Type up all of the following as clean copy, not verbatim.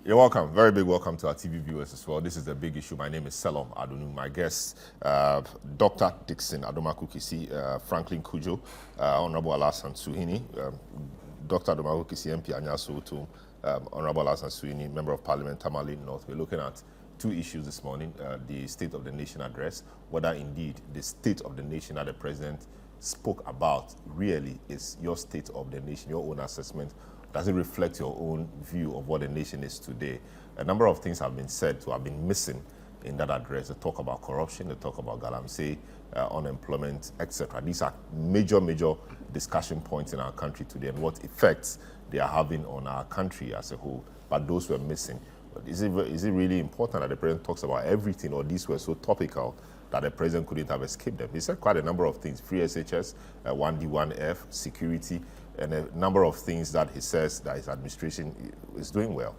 You're welcome. Very big welcome to our TV viewers as well. This is a big issue. My name is Selom Adonu. My guest, Dr. Dixon Adomaku-Kisi, Franklin Kujo, Honorable Alasan Suhini, Dr. Adomaku-Kisi, MP Anyaso to Honorable Alasan Suhini, Member of Parliament, Tamale North. We're looking at two issues this morning, the State of the Nation address, whether indeed the state of the nation that the President spoke about really is your state of the nation, your own assessment. Does it reflect your own view of what the nation is today? A number of things have been said to have been missing in that address. They talk about corruption, they talk about galamsey, unemployment, etc. These are major discussion points in our country today and what effects they are having on our country as a whole. But those were missing. But is it really important that the President talks about everything, or these were so topical that the President couldn't have escaped them? He said quite a number of things: free SHS, 1D1F, security, and a number of things that he says that his administration is doing well.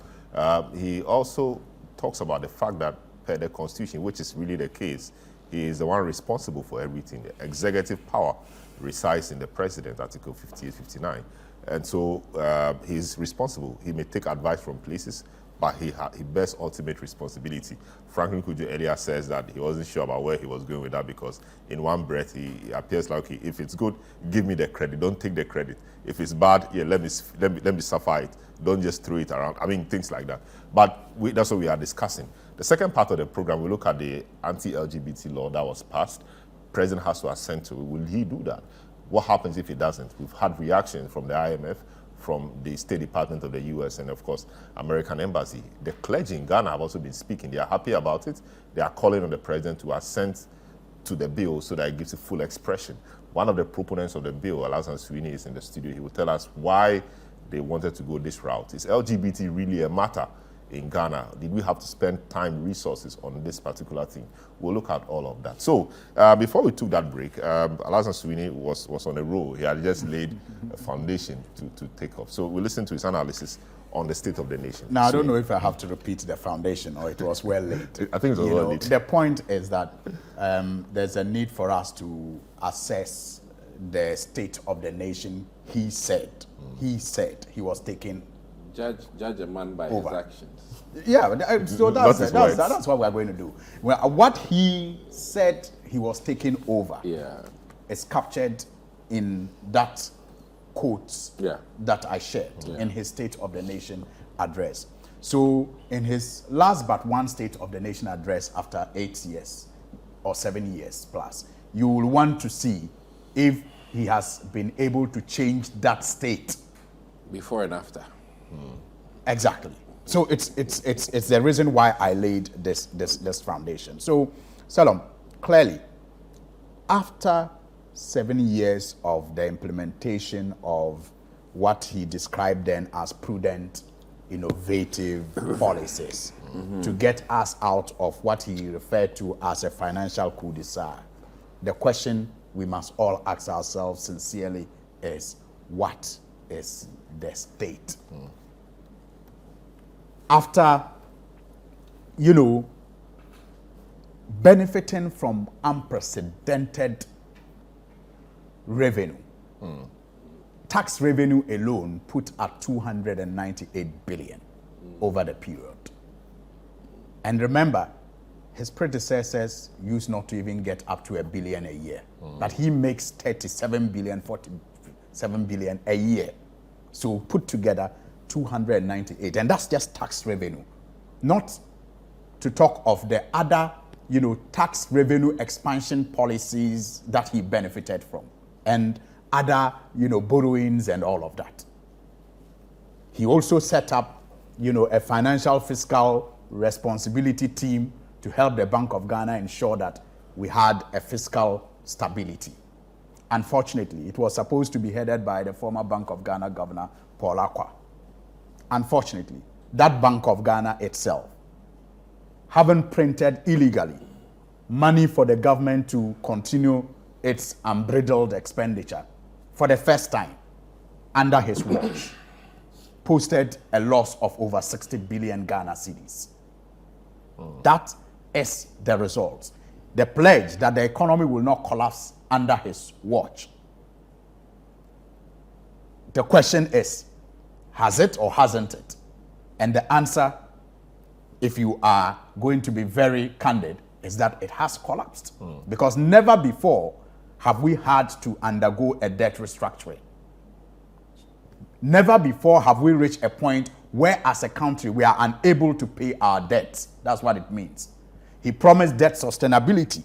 He also talks about the fact that per the Constitution, which is really the case, he is the one responsible for everything. The executive power resides in the President, Article 58, 59. And so he's responsible. He may take advice from places, but he bears ultimate responsibility. Franklin Kujo earlier says that he wasn't sure about where he was going with that because in one breath he appears like, okay, if it's good, give me the credit, don't take the credit. If it's bad, yeah, let me suffer it. Don't just throw it around. I mean, things like that. But that's what we are discussing. The second part of the program, we look at the anti-LGBT law that was passed. President has to assent to it. Will he do that? What happens if he doesn't? We've had reactions from the IMF, from the State Department of the US, and of course, American Embassy. The clergy in Ghana have also been speaking. They are happy about it. They are calling on the President to assent to the bill so that it gives it full expression. One of the proponents of the bill, Alasan Suhini, is in the studio. He will tell us why they wanted to go this route. Is LGBT really a matter in Ghana? Did we have to spend time, resources on this particular thing? We'll look at all of that. So before we took that break, Alasan Suhini was on a roll. He had just laid a foundation to take off. So we'll listen to his analysis on the state of the nation. Now, I don't know if I have to repeat the foundation or it was well laid. I think it was well laid. The point is that there's a need for us to assess the state of the nation. He said he was taking Judge a man by over. his actions. Yeah, so that's what we're going to do. Well, what he said he was taking over is captured in that quotes that I shared in his State of the Nation address. So in his last but one State of the Nation address after 8 years or 7 years plus, you will want to see if he has been able to change that state. Before and after. Exactly. So it's the reason why I laid this foundation. So, Salom, clearly, after 7 years of the implementation of what he described then as prudent, innovative policies to get us out of what he referred to as a financial coup-d'etat, the question we must all ask ourselves sincerely is, what is the state? After, benefiting from unprecedented revenue, tax revenue alone put at 298 billion over the period. And remember, his predecessors used not to even get up to $1 billion a year, but he makes 37 billion, 47 billion a year. So put together 298, and that's just tax revenue, not to talk of the other, tax revenue expansion policies that he benefited from, and other, borrowings and all of that. He also set up, a financial fiscal responsibility team to help the Bank of Ghana ensure that we had a fiscal stability. Unfortunately, it was supposed to be headed by the former Bank of Ghana Governor, Paul Akwa. Unfortunately, that Bank of Ghana itself, having printed illegally money for the government to continue its unbridled expenditure for the first time under his watch, posted a loss of over 60 billion Ghana cedis. That is the result. The pledge that the economy will not collapse under his watch. The question is, has it or hasn't it? And the answer if you are going to be very candid, is that it has collapsed. Because never before have we had to undergo a debt restructuring. Never before have we reached a point where as a country we are unable to pay our debts. That's what it means. He promised debt sustainability.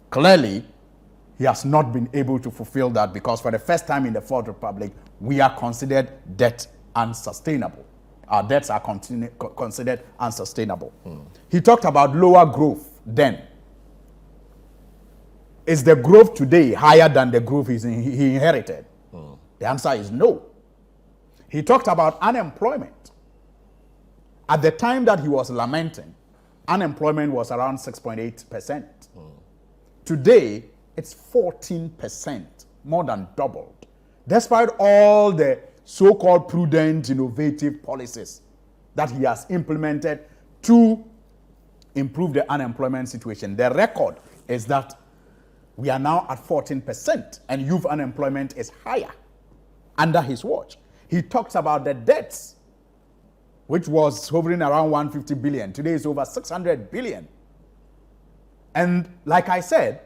Clearly, he has not been able to fulfill that, because for the first time in the Fourth Republic, we are considered debt unsustainable. Our debts are considered unsustainable. He talked about lower growth then. Is the growth today higher than the growth he inherited? The answer is no. He talked about unemployment. At the time that he was lamenting, unemployment was around 6.8%. Today, it's 14%, more than doubled. Despite all the so-called prudent, innovative policies that he has implemented to improve the unemployment situation, the record is that we are now at 14%, and youth unemployment is higher under his watch. He talks about the debts, which was hovering around 150 billion. Today it's over 600 billion. And like I said,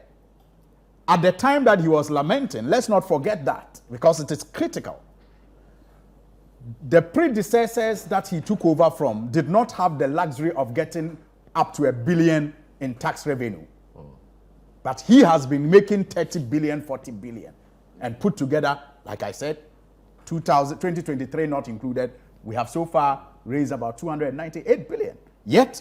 at the time that he was lamenting, let's not forget that, because it is critical. The predecessors that he took over from did not have the luxury of getting up to $1 billion in tax revenue. But he has been making 30 billion, 40 billion. And put together, like I said, 2023 not included, we have so far raised about 298 billion. Yet,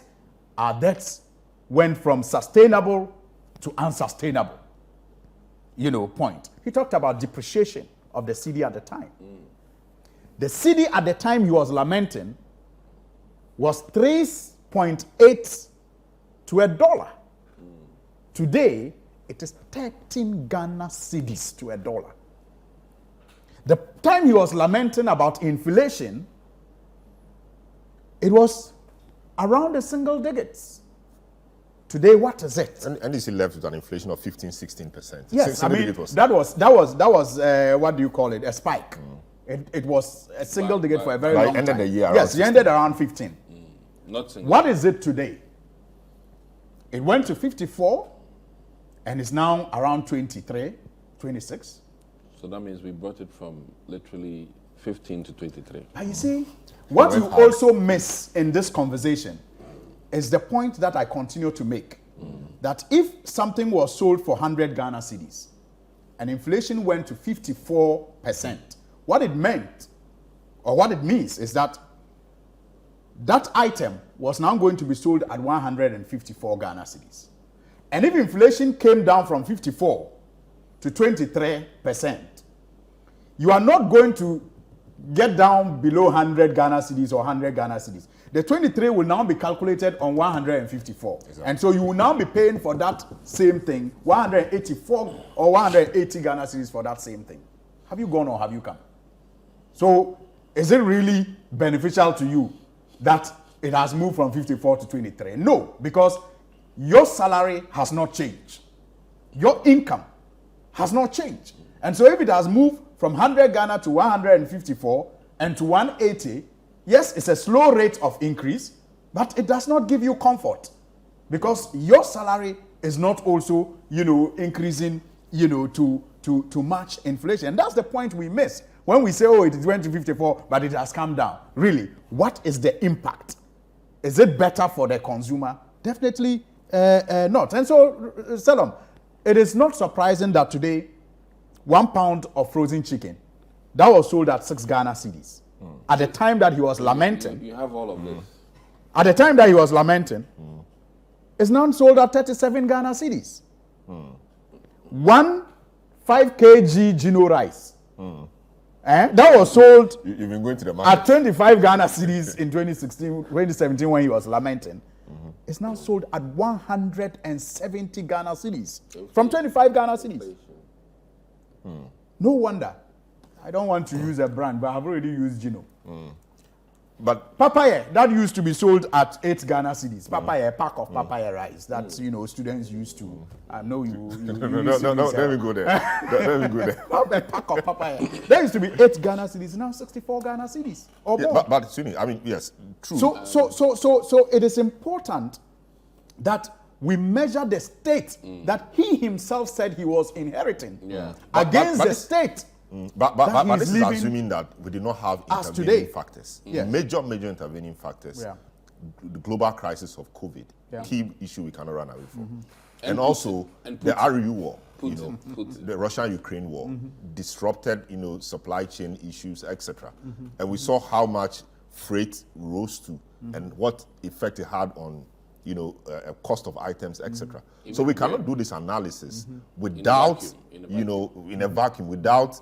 our debts went from sustainable to unsustainable, point. He talked about depreciation of the cedi at the time. The cedi at the time he was lamenting was 3.8 to $1. Today, it is 13 Ghana cedis to $1. The time he was lamenting about inflation, it was around the single digits. Today, what is it? And is he left with an inflation of 15-16%? Yes, I mean, that was what do you call it? A spike. It was a single digit for a very long time. Ended the year. Yes, he ended around 15. Not single. What is it today? It went to 54 and is now around 23, 26. So that means we brought it from literally 15 to 23. Now you see, what you also miss in this conversation is the point that I continue to make. That if something was sold for 100 Ghana cedis and inflation went to 54%, what it meant, or what it means, is that that item was now going to be sold at 154 Ghana cedis. And if inflation came down from 54 to 23%, you are not going to get down below 100 Ghana cedis or 100 Ghana cedis. The 23 will now be calculated on 154. Exactly. And so you will now be paying for that same thing, 184 or 180 Ghana cedis for that same thing. Have you gone or have you come? So is it really beneficial to you that it has moved from 54 to 23? No, because your salary has not changed. Your income has not changed. And so if it has moved from 100 Ghana to 154 and to 180, yes, it's a slow rate of increase, but it does not give you comfort, because your salary is not also, increasing, to match inflation. And that's the point we miss when we say, oh, it went to 54, but it has come down. Really, what is the impact? Is it better for the consumer? Definitely not. And so, Salom, it is not surprising that today, 1 pound of frozen chicken that was sold at 6 Ghana cedis. At the time that he was lamenting, You have all of this. at the time that he was lamenting, it's now sold at 37 Ghana cedis. 1 5 kg Gino rice. That was sold You've been going to the market at 25 Ghana cedis in 2017 when he was lamenting. It's now sold at 170 Ghana cedis from 25 Ghana cedis. No wonder. I don't want to use a brand, but I've already used Gino. But papaya that used to be sold at 8 Ghana cedis. Papaya, a pack of papaya rice that students used to. I know you. no, let me go there. Let me go there. A pack of papaya. There used to be 8 Ghana cedis, now 64 Ghana cedis or more. But Suni, I mean, yes, true. So it is important that we measure the state that he himself said he was inheriting against the state. But this is assuming that we did not have intervening factors. Yes. Major intervening factors. Yeah. The global crisis of COVID, Yeah. key issue we cannot run away from. And also the RU war, the Russia-Ukraine war, disrupted, supply chain issues, etc. And we saw how much freight rose to and what effect it had on cost of items, etc. So we cannot do this analysis without, in a vacuum, without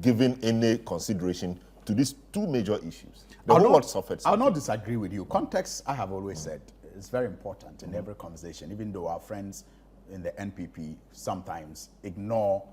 giving any consideration to these two major issues. The whole world suffered. I'll not disagree with you. Context, I have always said, is very important in every conversation, even though our friends in the NPP sometimes ignore,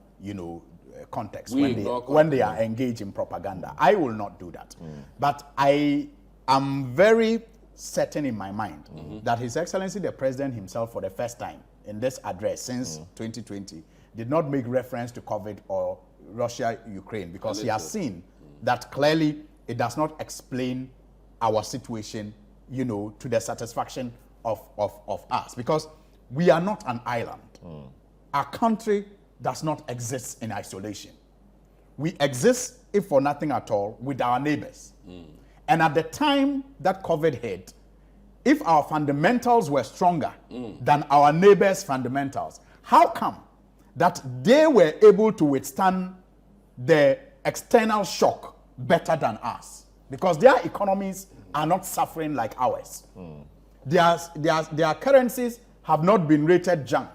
context when they are engaged in propaganda. I will not do that. But I am very certain in my mind that His Excellency the President himself, for the first time in this address since 2020, did not make reference to COVID or Russia-Ukraine, because he has seen that clearly it does not explain our situation, to the satisfaction of us, because we are not an island. Our country does not exist in isolation. We exist, if for nothing at all, with our neighbors. And at the time that COVID hit, if our fundamentals were stronger than our neighbors' fundamentals, how come that they were able to withstand the external shock better than us? Because their economies are not suffering like ours. Their currencies have not been rated junk.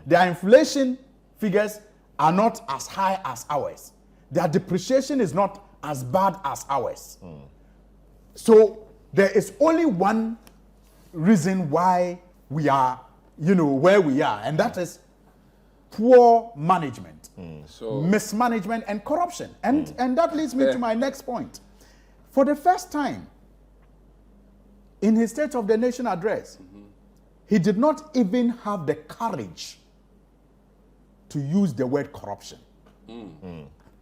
Their inflation figures are not as high as ours. Their depreciation is not as bad as ours. So there is only one reason why we are, where we are, and that is poor management, mismanagement, and corruption. And that leads me to my next point. For the first time in his State of the Nation address, he did not even have the courage to use the word corruption.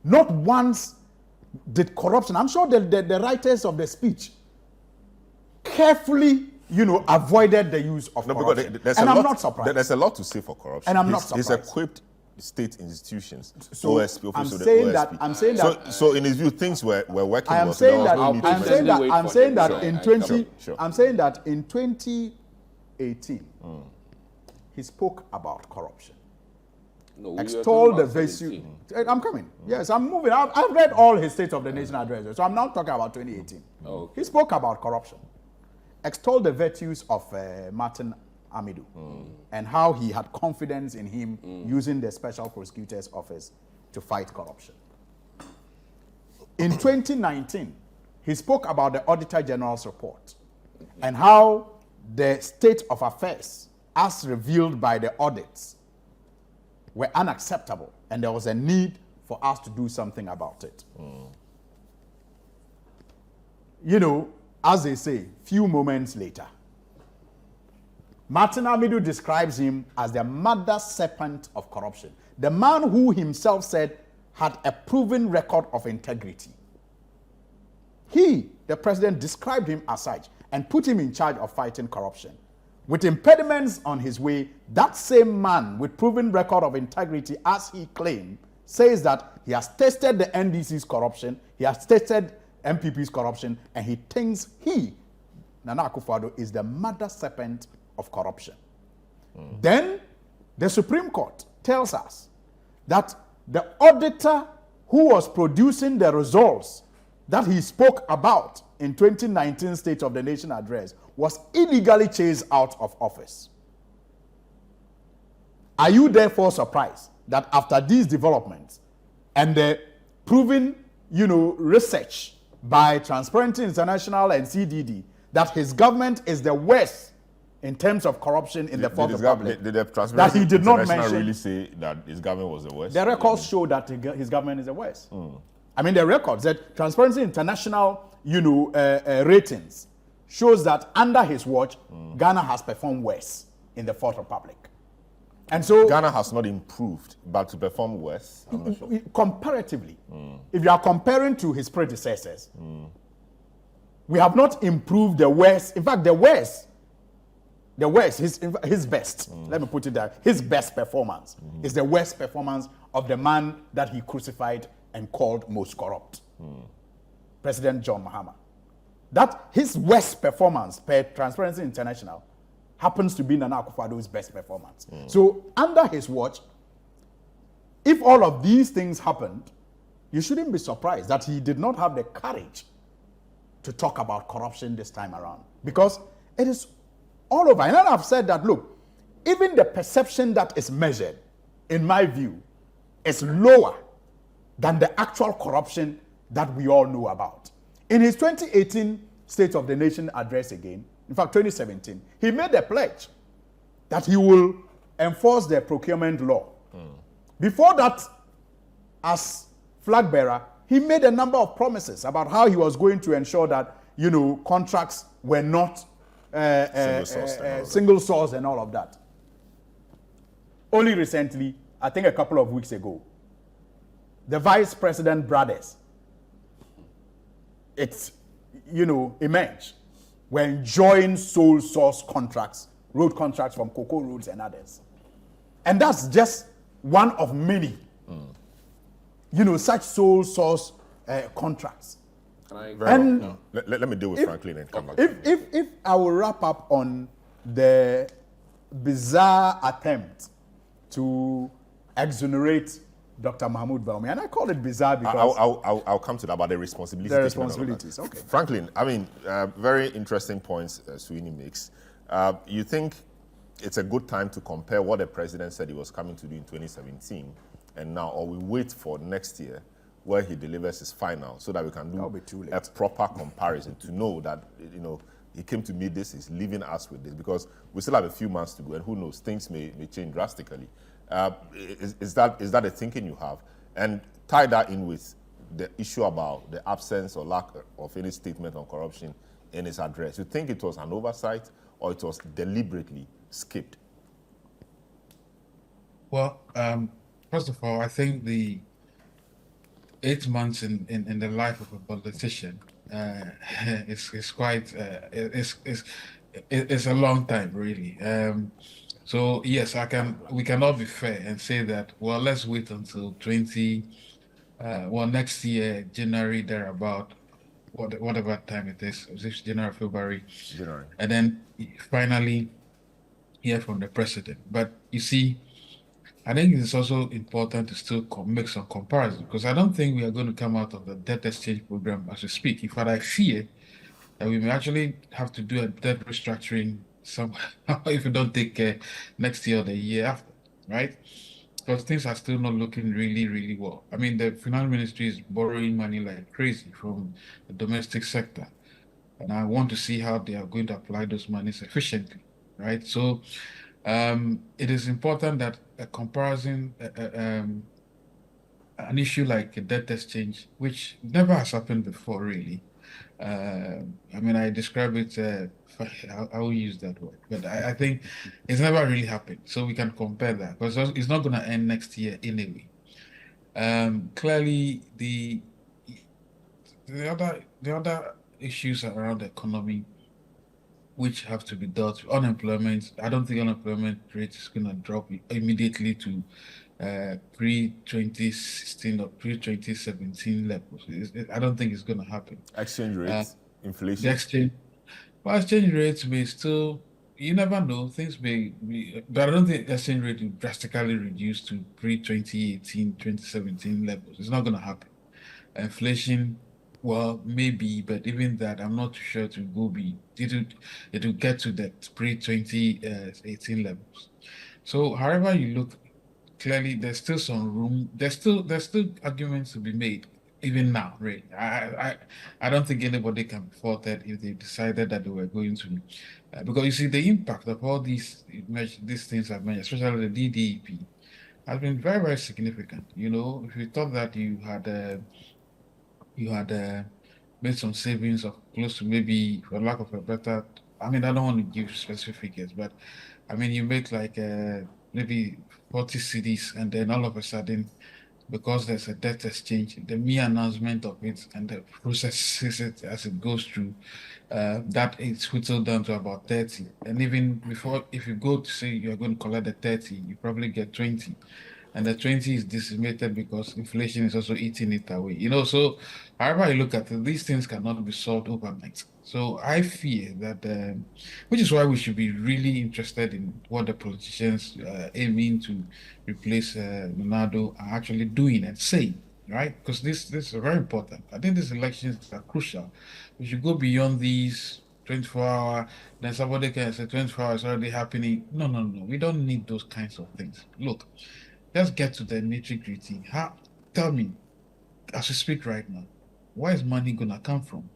Not once did corruption. I'm sure the writers of the speech carefully, avoided the use of corruption. And I'm not surprised. There's a lot to say for corruption. And I'm not surprised. He's equipped state institutions. So OSP, I'm saying that. So in his view, things were working. I'm saying that in 2018, he spoke about corruption. No, Extol the virtue. I'm coming. Yes, I'm moving. I've read all his State of the Nation addresses, so I'm now talking about 2018. Okay. He spoke about corruption. Extol the virtues of Martin Amidu and how he had confidence in him using the Special Prosecutor's Office to fight corruption. In 2019, he spoke about the Auditor General's report and how the state of affairs, as revealed by the audits, were unacceptable, and there was a need for us to do something about it. As they say, few moments later, Martin Amidu describes him as the mother serpent of corruption, the man who himself said had a proven record of integrity. He, the president, described him as such and put him in charge of fighting corruption. With impediments on his way, that same man with proven record of integrity, as he claimed, says that he has tested the NDC's corruption, he has tested MPP's corruption, and he thinks he, Nana Akufo-Addo, is the mother serpent of corruption. Then the Supreme Court tells us that the auditor who was producing the results that he spoke about in 2019 State of the Nation address was illegally chased out of office. Are you therefore surprised that after these developments and the proven, research by Transparency International and CDD that his government is the worst in terms of corruption in the Fourth Republic? Did the Transparency that he did not International mention really say that his government was the worst? The records show that his government is the worst. I mean, the records that Transparency International ratings shows that under his watch, Ghana has performed worse in the Fourth Republic. And so Ghana has not improved, but to perform worse, I'm not sure. Comparatively, if you are comparing to his predecessors, we have not improved the worst. In fact, the worst, his best, let me put it that, his best performance is the worst performance of the man that he crucified and called most corrupt, President John Mahama. That his worst performance per Transparency International happens to be Nana Akufo-Addo's best performance. So under his watch, if all of these things happened, you shouldn't be surprised that he did not have the courage to talk about corruption this time around, because it is all over. And I've said that, look, even the perception that is measured, in my view, is lower than the actual corruption that we all know about. In his 2018 State of the Nation address again, in fact 2017, he made a pledge that he will enforce the procurement law. Before that, as flag bearer, he made a number of promises about how he was going to ensure that, contracts were not single source and all of that. Only recently, I think a couple of weeks ago, the vice president brothers, emerged, were enjoying sole source contracts, road contracts from Cocoa Roads and others. And that's just one of many, such sole source contracts. Let me deal with Franklin and come back. If I will wrap up on the bizarre attempt to exonerate Dr. Mahmoud Bawumia, and I call it bizarre because I'll come to that about the responsibilities. The responsibilities, okay. Franklin, I mean, very interesting points Sweeney makes. You think it's a good time to compare what the president said he was coming to do in 2017 and now, or we wait for next year where he delivers his final so that we can do a proper comparison to know that, he came to meet this, he's leaving us with this, because we still have a few months to go and who knows, things may change drastically. Is that a thinking you have? And tie that in with the issue about the absence or lack of any statement on corruption in his address. You think it was an oversight or it was deliberately skipped? Well, first of all, I think the 8 months in the life of a politician is quite it's a long time, really. So yes, we cannot be fair and say that, well, let's wait until next year, January, thereabout, whatever time it is, January, February, and then finally hear from the president. But you see, I think it's also important to still make some comparisons, because I don't think we are going to come out of the debt exchange program as we speak. In fact, I fear that we may actually have to do a debt restructuring if we don't take care next year or the year after, right? Because things are still not looking really, really well. I mean, the finance ministry is borrowing money like crazy from the domestic sector, and I want to see how they are going to apply those monies efficiently, right? So it is important that a comparison, an issue like a debt exchange, which never has happened before, really. I mean, I describe it, I will use that word, but I think it's never really happened. So we can compare that, because it's not going to end next year anyway. Clearly, the other issues around the economy which have to be dealt with, unemployment, I don't think unemployment rate is going to drop immediately to pre-2016 or pre-2017 levels. I don't think it's going to happen. Exchange rates, inflation. The exchange rates may still, you never know, things may be, but I don't think exchange rate will drastically reduce to pre-2018, 2017 levels. It's not going to happen. Inflation, well, maybe, but even that, I'm not too sure it will get to that pre-2018 levels. So, however you look, clearly there's still some room. There's still arguments to be made, even now, really. I don't think anybody can be faulted if they decided that they were going to, because you see the impact of all these things I've mentioned, especially the DDEP, has been very, very significant. If you thought that you had made some savings of close to, maybe, for lack of a better, I mean, I don't want to give specific figures, but I mean, you make like maybe 40 cities, and then all of a sudden, because there's a debt exchange, the mere announcement of it and the processes it as it goes through, that is whittled down to about 30. And even before, if you go to say you're going to collect the 30, you probably get 20. And the 20 is decimated because inflation is also eating it away. So however you look at it, these things cannot be solved overnight. So I fear that, which is why we should be really interested in what the politicians aiming to replace Ronaldo are actually doing and saying, right? Because this is very important. I think these elections are crucial. We should go beyond these 24-hour, then somebody can say 24 hours already happening. No, no, no. We don't need those kinds of things. Look, let's get to the nitty-gritty. Tell me, as we speak right now, where is money gonna come from?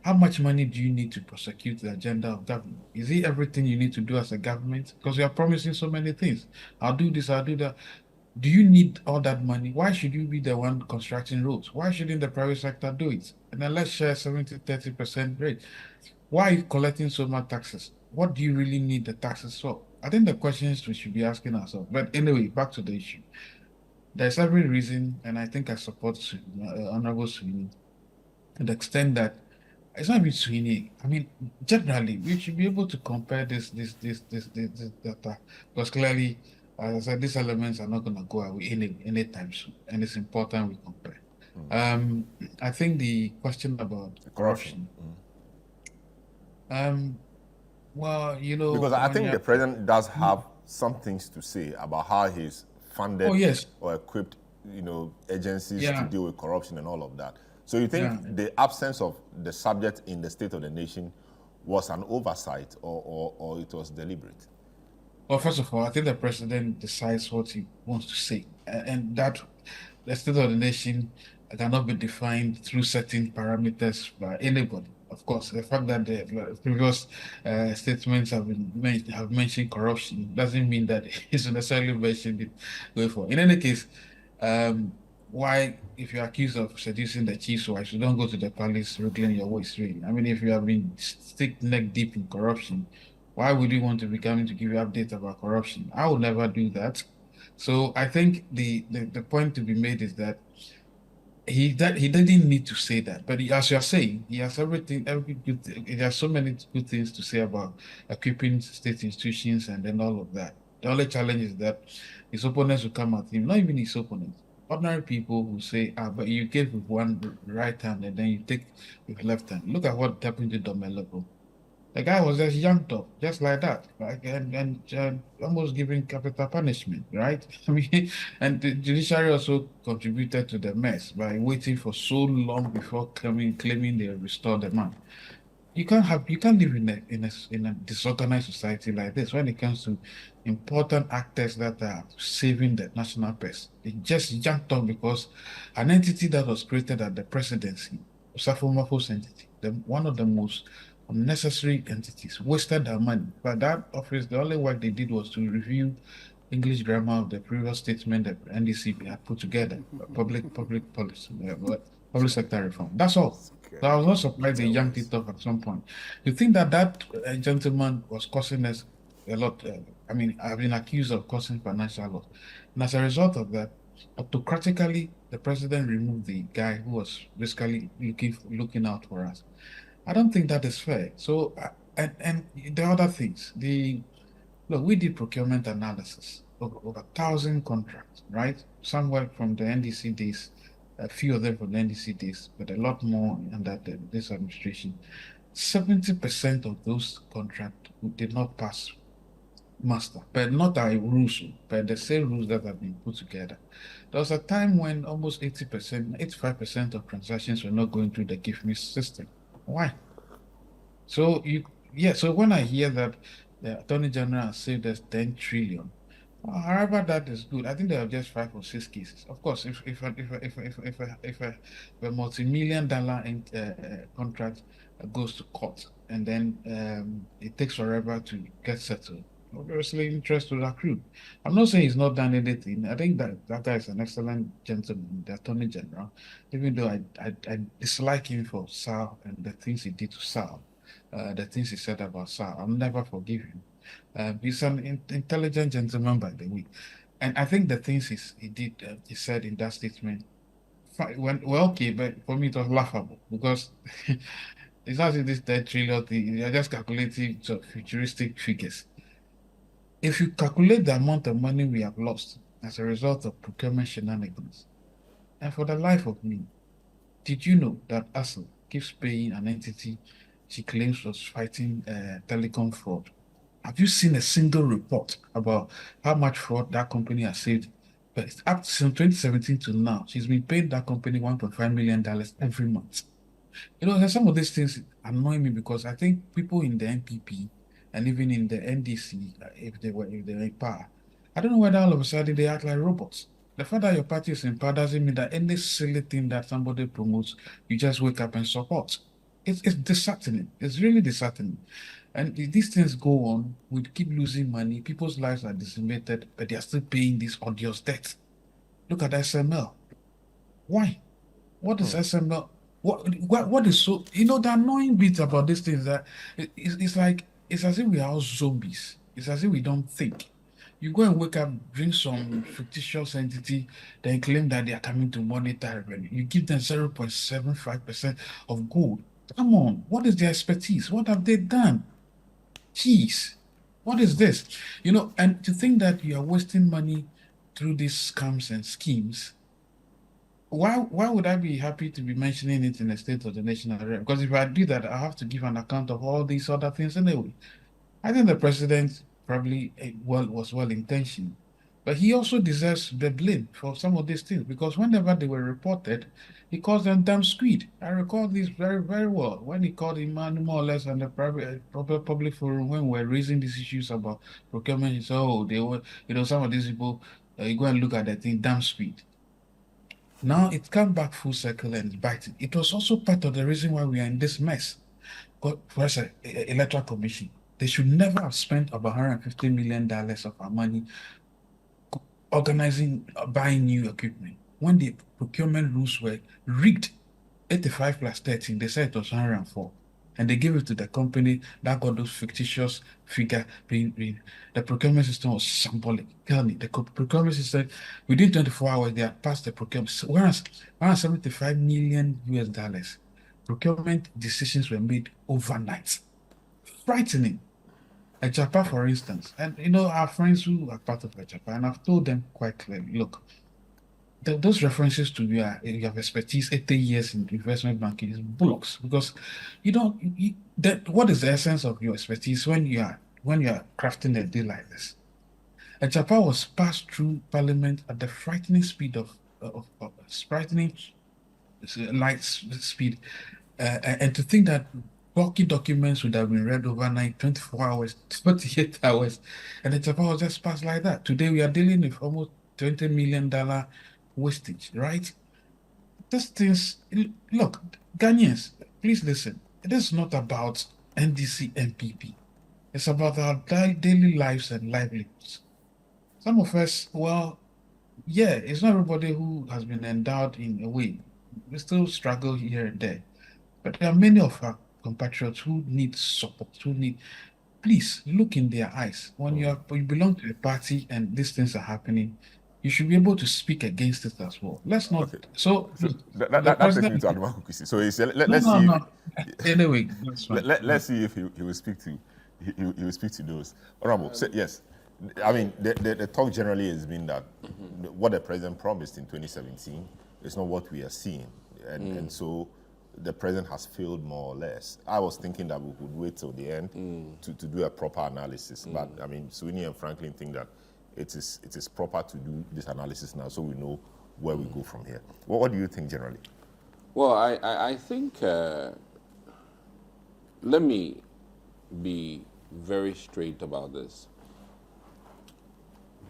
How much money do you need to prosecute the agenda of government? Is it everything you need to do as a government? Because you are promising so many things. I'll do this, I'll do that. Do you need all that money? Why should you be the one constructing roads? Why shouldn't the private sector do it? And then let's share 70-30% rate. Why are you collecting so much taxes? What do you really need the taxes for? I think the questions we should be asking ourselves. But anyway, back to the issue. There's every reason, and I think I support Honorable Sweeney to the extent that it's not even Sweeney. I mean, generally, we should be able to compare this data, because clearly, as I said, these elements are not going to go away anytime soon, and it's important we compare. I think the question about corruption. Well, Because I when think you the president does have some things to say about how he's funded Oh, yes. or equipped, agencies Yeah. to deal with corruption and all of that. So you think Yeah. the absence of the subject in the State of the Nation was an oversight or it was deliberate? Well, first of all, I think the president decides what he wants to say, and that the state of the nation cannot be defined through certain parameters by anybody. Of course, the fact that the previous statements have mentioned corruption doesn't mean that he's necessarily mentioned it going forward. In any case, um, why, if you're accused of seducing the chief's wife, you don't go to the palace wriggling your waist, really? I mean, if you have been stick neck deep in corruption, why would you want to be coming to give you updates about corruption? I would never do that. So I think the point to be made is that he didn't need to say that, but as you are saying, he has every good. He has so many good things to say about equipping state institutions and then all of that. The only challenge is that his opponents will come at him, not even his opponents, ordinary people who say, but you gave with one right hand and then you take with left hand. Look at what happened to Domelepo. The guy was just yanked up, just like that, like, and almost giving capital punishment, right? I mean, and the judiciary also contributed to the mess by waiting for so long before claiming they restored the man. You can't live in a disorganized society like this when it comes to important actors that are saving the national purse. They just yanked up because an entity that was created at the presidency, Safomafo's entity, one of the most unnecessary entities, wasted their money. But that office, the only work they did was to review English grammar of the previous statement that NDC had put together, public policy, public sector reform. That's all. So I was not surprised they yanked it off at some point. You think that gentleman was costing us a lot? I mean, I've been accused of causing financial loss, and as a result of that, autocratically, the president removed the guy who was basically looking out for us. I don't think that is fair. So, and the other things, look, we did procurement analysis of over 1,000 contracts, right? Some were from the NDC days, a few of them from the NDC days, but a lot more under this administration. 70% of those contracts did not pass muster, but not our rules, but the same rules that have been put together. There was a time when almost 80%, 85% of transactions were not going through the Give Me system. Why? So so when I hear that the Attorney General has saved us 10 trillion, however that is good. I think there are just 5 or 6 cases. Of course, if a multi-million dollar contract goes to court and then it takes forever to get settled, obviously interest will accrue. I'm not saying he's not done anything. I think that guy is an excellent gentleman, the Attorney General, even though I dislike him for Sal and the things he did to Sal, the things he said about Sal. I'll never forgive him. He's an intelligent gentleman, by the way. And I think the things he said in that statement, well, okay, but for me it was laughable because it's not this 10 trillion thing. You're just calculating some futuristic figures. If you calculate the amount of money we have lost as a result of procurement shenanigans, and for the life of me, did you know that ASL keeps paying an entity she claims was fighting telecom fraud? Have you seen a single report about how much fraud that company has saved? But it's up since 2017 to now, she's been paying that company $1.5 million every month. There's some of these things annoy me because I think people in the NPP and even in the NDC, if they were in power, I don't know whether all of a sudden they act like robots. The fact that your party is in power doesn't mean that any silly thing that somebody promotes, you just wake up and support. It's disheartening. It's really disheartening. And if these things go on, we keep losing money. People's lives are decimated, but they are still paying this odious debt. Look at SML. Why? What is SML? What is so, the annoying bit about this thing is that it's like, it's as if we are all zombies. It's as if we don't think. You go and wake up, drink some fictitious entity, then claim that they are coming to monitor revenue. You give them 0.75% of gold. Come on, what is their expertise? What have they done? Jeez, what is this? And to think that you are wasting money through these scams and schemes, why would I be happy to be mentioning it in the State of the Nation already? Because if I do that, I have to give an account of all these other things anyway. I think the president probably was well intentioned, but he also deserves the blame for some of these things because whenever they were reported, he calls them damn squid. I recall this very, very well when he called Emmanuel more or less on the public forum when we were raising these issues about procurement. He said, "Oh, they were, some of these people, you go and look at that thing, damn squid." Now it come back full circle and it's biting. It was also part of the reason why we are in this mess. But first, Electoral Commission, they should never have spent about $150 million of our money organizing, buying new equipment. When the procurement rules were rigged, 85 plus 13, they said it was 104. And they gave it to the company that got those fictitious figure being the procurement system was symbolic. Tell me, the procurement system within 24 hours they had passed the procurement. Whereas 175 million US dollars, procurement decisions were made overnight. Frightening. A Japa, for instance, and our friends who are part of a Japa, and I've told them quite clearly, look, those references to you have expertise, 80 years in investment banking is bullocks because you don't what is the essence of your expertise when you are crafting a deal like this? A Japan was passed through parliament at the frightening speed of frightening light speed, and to think that bulky documents would have been read overnight, 24 hours, 48 hours, and the Japan was just passed like that. Today we are dealing with almost $20 million wastage, right? These things, look, Ghanaians, please listen. It is not about NDC MPP. It's about our daily lives and livelihoods. Some of us, well, yeah, it's not everybody who has been endowed in a way. We still struggle here and there. But there are many of our compatriots who need support, please look in their eyes. When you belong to a party and these things are happening, you should be able to speak against it as well. Let's not. Okay. So That takes me to Adoma Kukwisi. So let's see. No. Anyway, that's fine. Let's see if he will speak to he will speak to those. Honorable, yes. I mean, the talk generally has been that what the president promised in 2017 is not what we are seeing, and so the president has failed more or less. I was thinking that we could wait till the end to do a proper analysis, but I mean, Sweeney and Franklin think that it is proper to do this analysis now, so we know where we go from here. What do you think generally? Well, I think let me be very straight about this.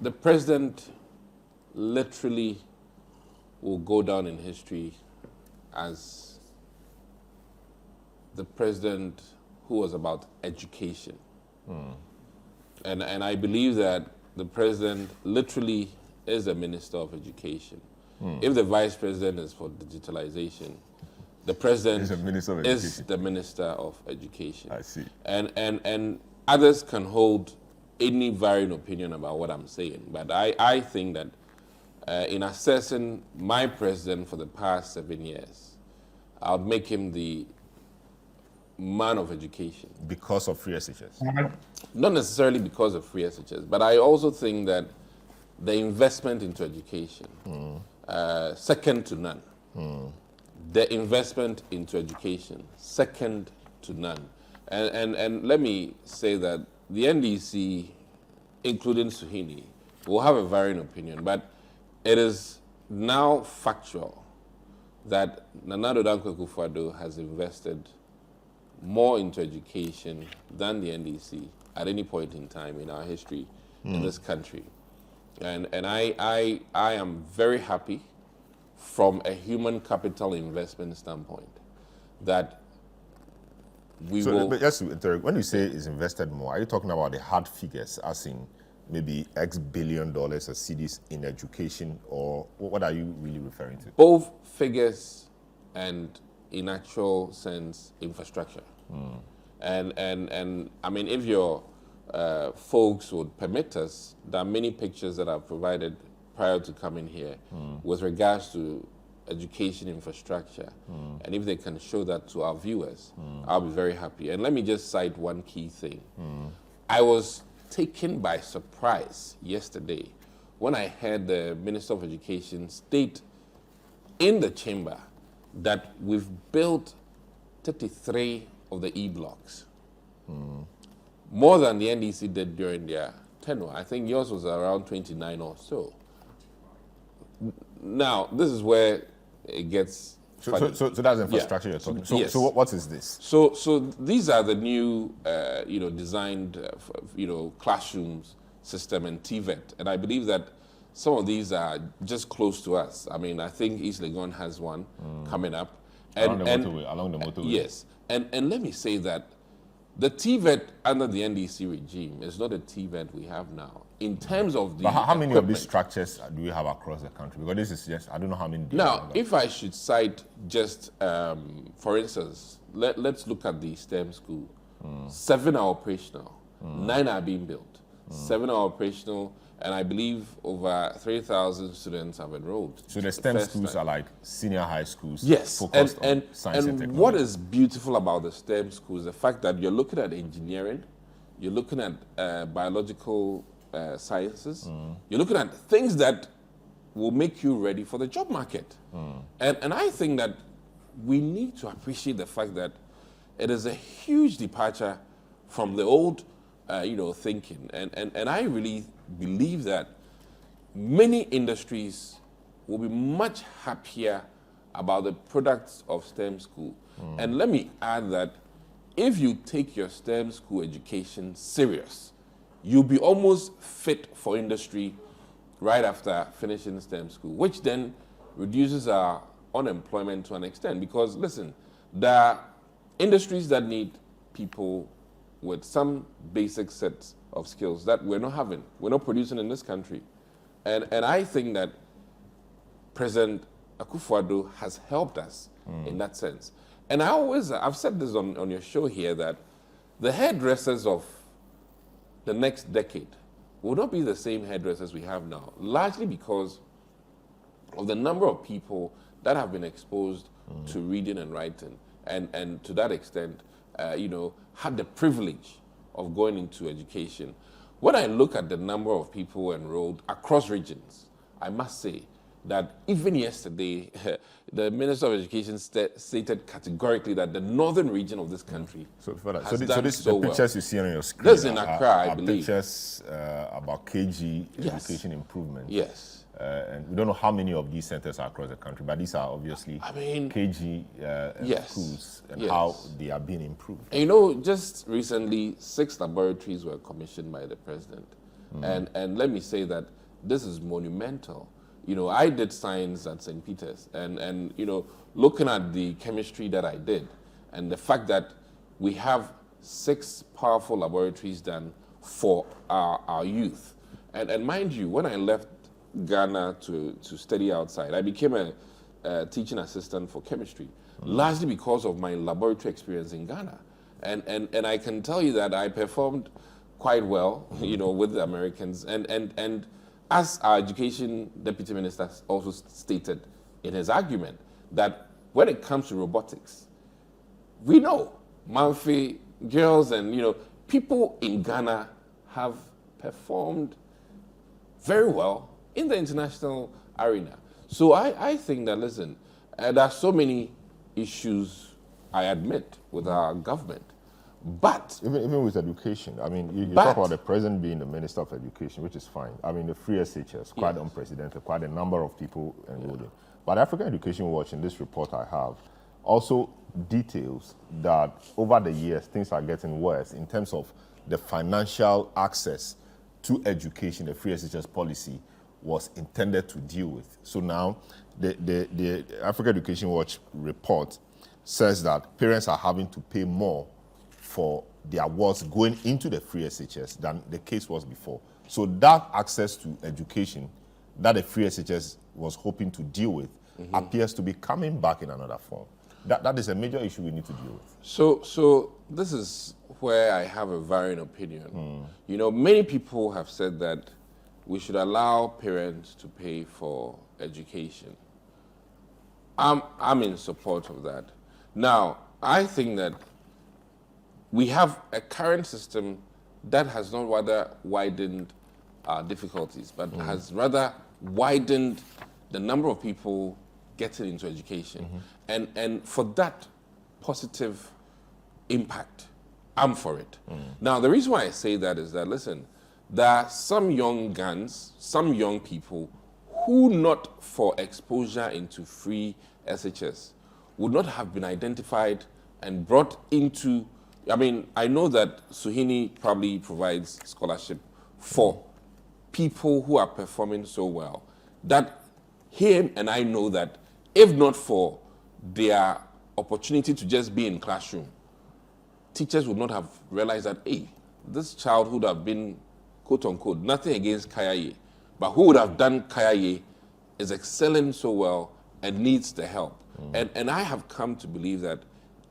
The president literally will go down in history as the president who was about education. And I believe that the president literally is a minister of education. If the vice president is for digitalization, the president He's a minister of is education. the minister of education. I see. And others can hold any varying opinion about what I'm saying, but I think that in assessing my president for the past 7 years, I would make him the man of education. Because of free SHS. Not necessarily because of free SHS, but I also think that the investment into education, second to none. The investment into education, second to none. And let me say that the NDC, including Suhini, will have a varying opinion, but it is now factual that Nana Addo Dankwa Akufo-Addo has invested more into education than the NDC at any point in time in our history in this country. And I am very happy from a human capital investment standpoint that we will... But just to interrupt, when you say it's invested more, are you talking about the hard figures, as in maybe X billion dollars of CDs in education, or what are you really referring to? Both figures and, in actual sense, infrastructure. And I mean, if your folks would permit us, there are many pictures that I've provided prior to coming here with regards to education infrastructure. And if they can show that to our viewers, I'll be very happy. And let me just cite one key thing. I was taken by surprise yesterday when I heard the Minister of Education state in the chamber that we've built 33 of the E-blocks. More than the NDC did during their tenure. I think yours was around 29 or so. Now, this is where it gets funny. So that's infrastructure you're talking. So, yes. so what is this? So these are the new, designed, classrooms system and TVET, and I believe that some of these are just close to us. I mean, I think East Legon has one coming up, Along the motorway. Yes, and let me say that the TVET under the NDC regime is not a TVET we have now. In terms of the But how many of these equipment. structures do we have across the country? Because this is just, I don't know how many. Now, if I should cite just, for instance, let's look at the STEM school. 7 are operational, 9 are being built. 7 are operational, and I believe over 3,000 students have enrolled. So the STEM schools are like senior high schools, Yes, focused on science and technology. what is beautiful about the STEM schools, the fact that you're looking at engineering, you're looking at biological sciences, you're looking at things that will make you ready for the job market. And I think that we need to appreciate the fact that it is a huge departure from the old, thinking. And I really believe that many industries will be much happier about the products of STEM school. And let me add that if you take your STEM school education serious, you'll be almost fit for industry right after finishing STEM school, which then reduces our unemployment to an extent. Because listen, there are industries that need people with some basic sets of skills that we're not having, we're not producing in this country. And I think that President Akufo-Addo has helped us in that sense. And I've said this on your show here, that the hairdressers of the next decade will not be the same hairdressers we have now, largely because of the number of people that have been exposed to reading and writing, and to that extent, had the privilege of going into education. When I look at the number of people enrolled across regions, I must say that even yesterday, the Minister of Education stated categorically that the northern region of this country has done the well. pictures you see on your screen This is in Accra, I are believe. pictures about KG Yes. education improvement. Yes. And we don't know how many of these centers are across the country, but these are obviously KG Yes. schools and Yes. how they are being improved. And just recently, 6 laboratories were commissioned by the president. And let me say that this is monumental. I did science at St. Peter's, and looking at the chemistry that I did, and the fact that we have 6 powerful laboratories done for our youth. And mind you, when I left Ghana to study outside, I became a teaching assistant for chemistry, largely because of my laboratory experience in Ghana. And I can tell you that I performed quite well, with the Americans. And as our education deputy minister also stated in his argument, that when it comes to robotics, we know Manfi girls and people in Ghana have performed very well in the international arena. So I think that, listen, there are so many issues, I admit, with our government. But even with education, I mean, you talk about the president being the minister of education, which is fine. I mean, the free SHS, quite unprecedented, quite a number of people enrolled in. But African Education Watch, in this report I have, also details that over the years, things are getting worse in terms of the financial access to education. The free SHS policy was intended to deal with. So now, the African Education Watch report says that parents are having to pay more for their awards going into the free SHS than the case was before. So that access to education that the free SHS was hoping to deal with appears to be coming back in another form. That is a major issue we need to deal with. So this is where I have a varying opinion. Many people have said that we should allow parents to pay for education. I'm in support of that. Now, I think that we have a current system that has not rather widened our difficulties, but has rather widened the number of people getting into education. And for that positive impact, I'm for it. Now, the reason why I say that is that, listen, there are some young guns, some young people who, not for exposure into free SHS, would not have been identified and brought into. I mean, I know that Suhini probably provides scholarship for people who are performing so well, that him and I know that if not for their opportunity to just be in classroom, teachers would not have realized that, hey, this child would have been, quote unquote, nothing against Kayaye, but who would have done Kayaye is excelling so well and needs the help. And I have come to believe that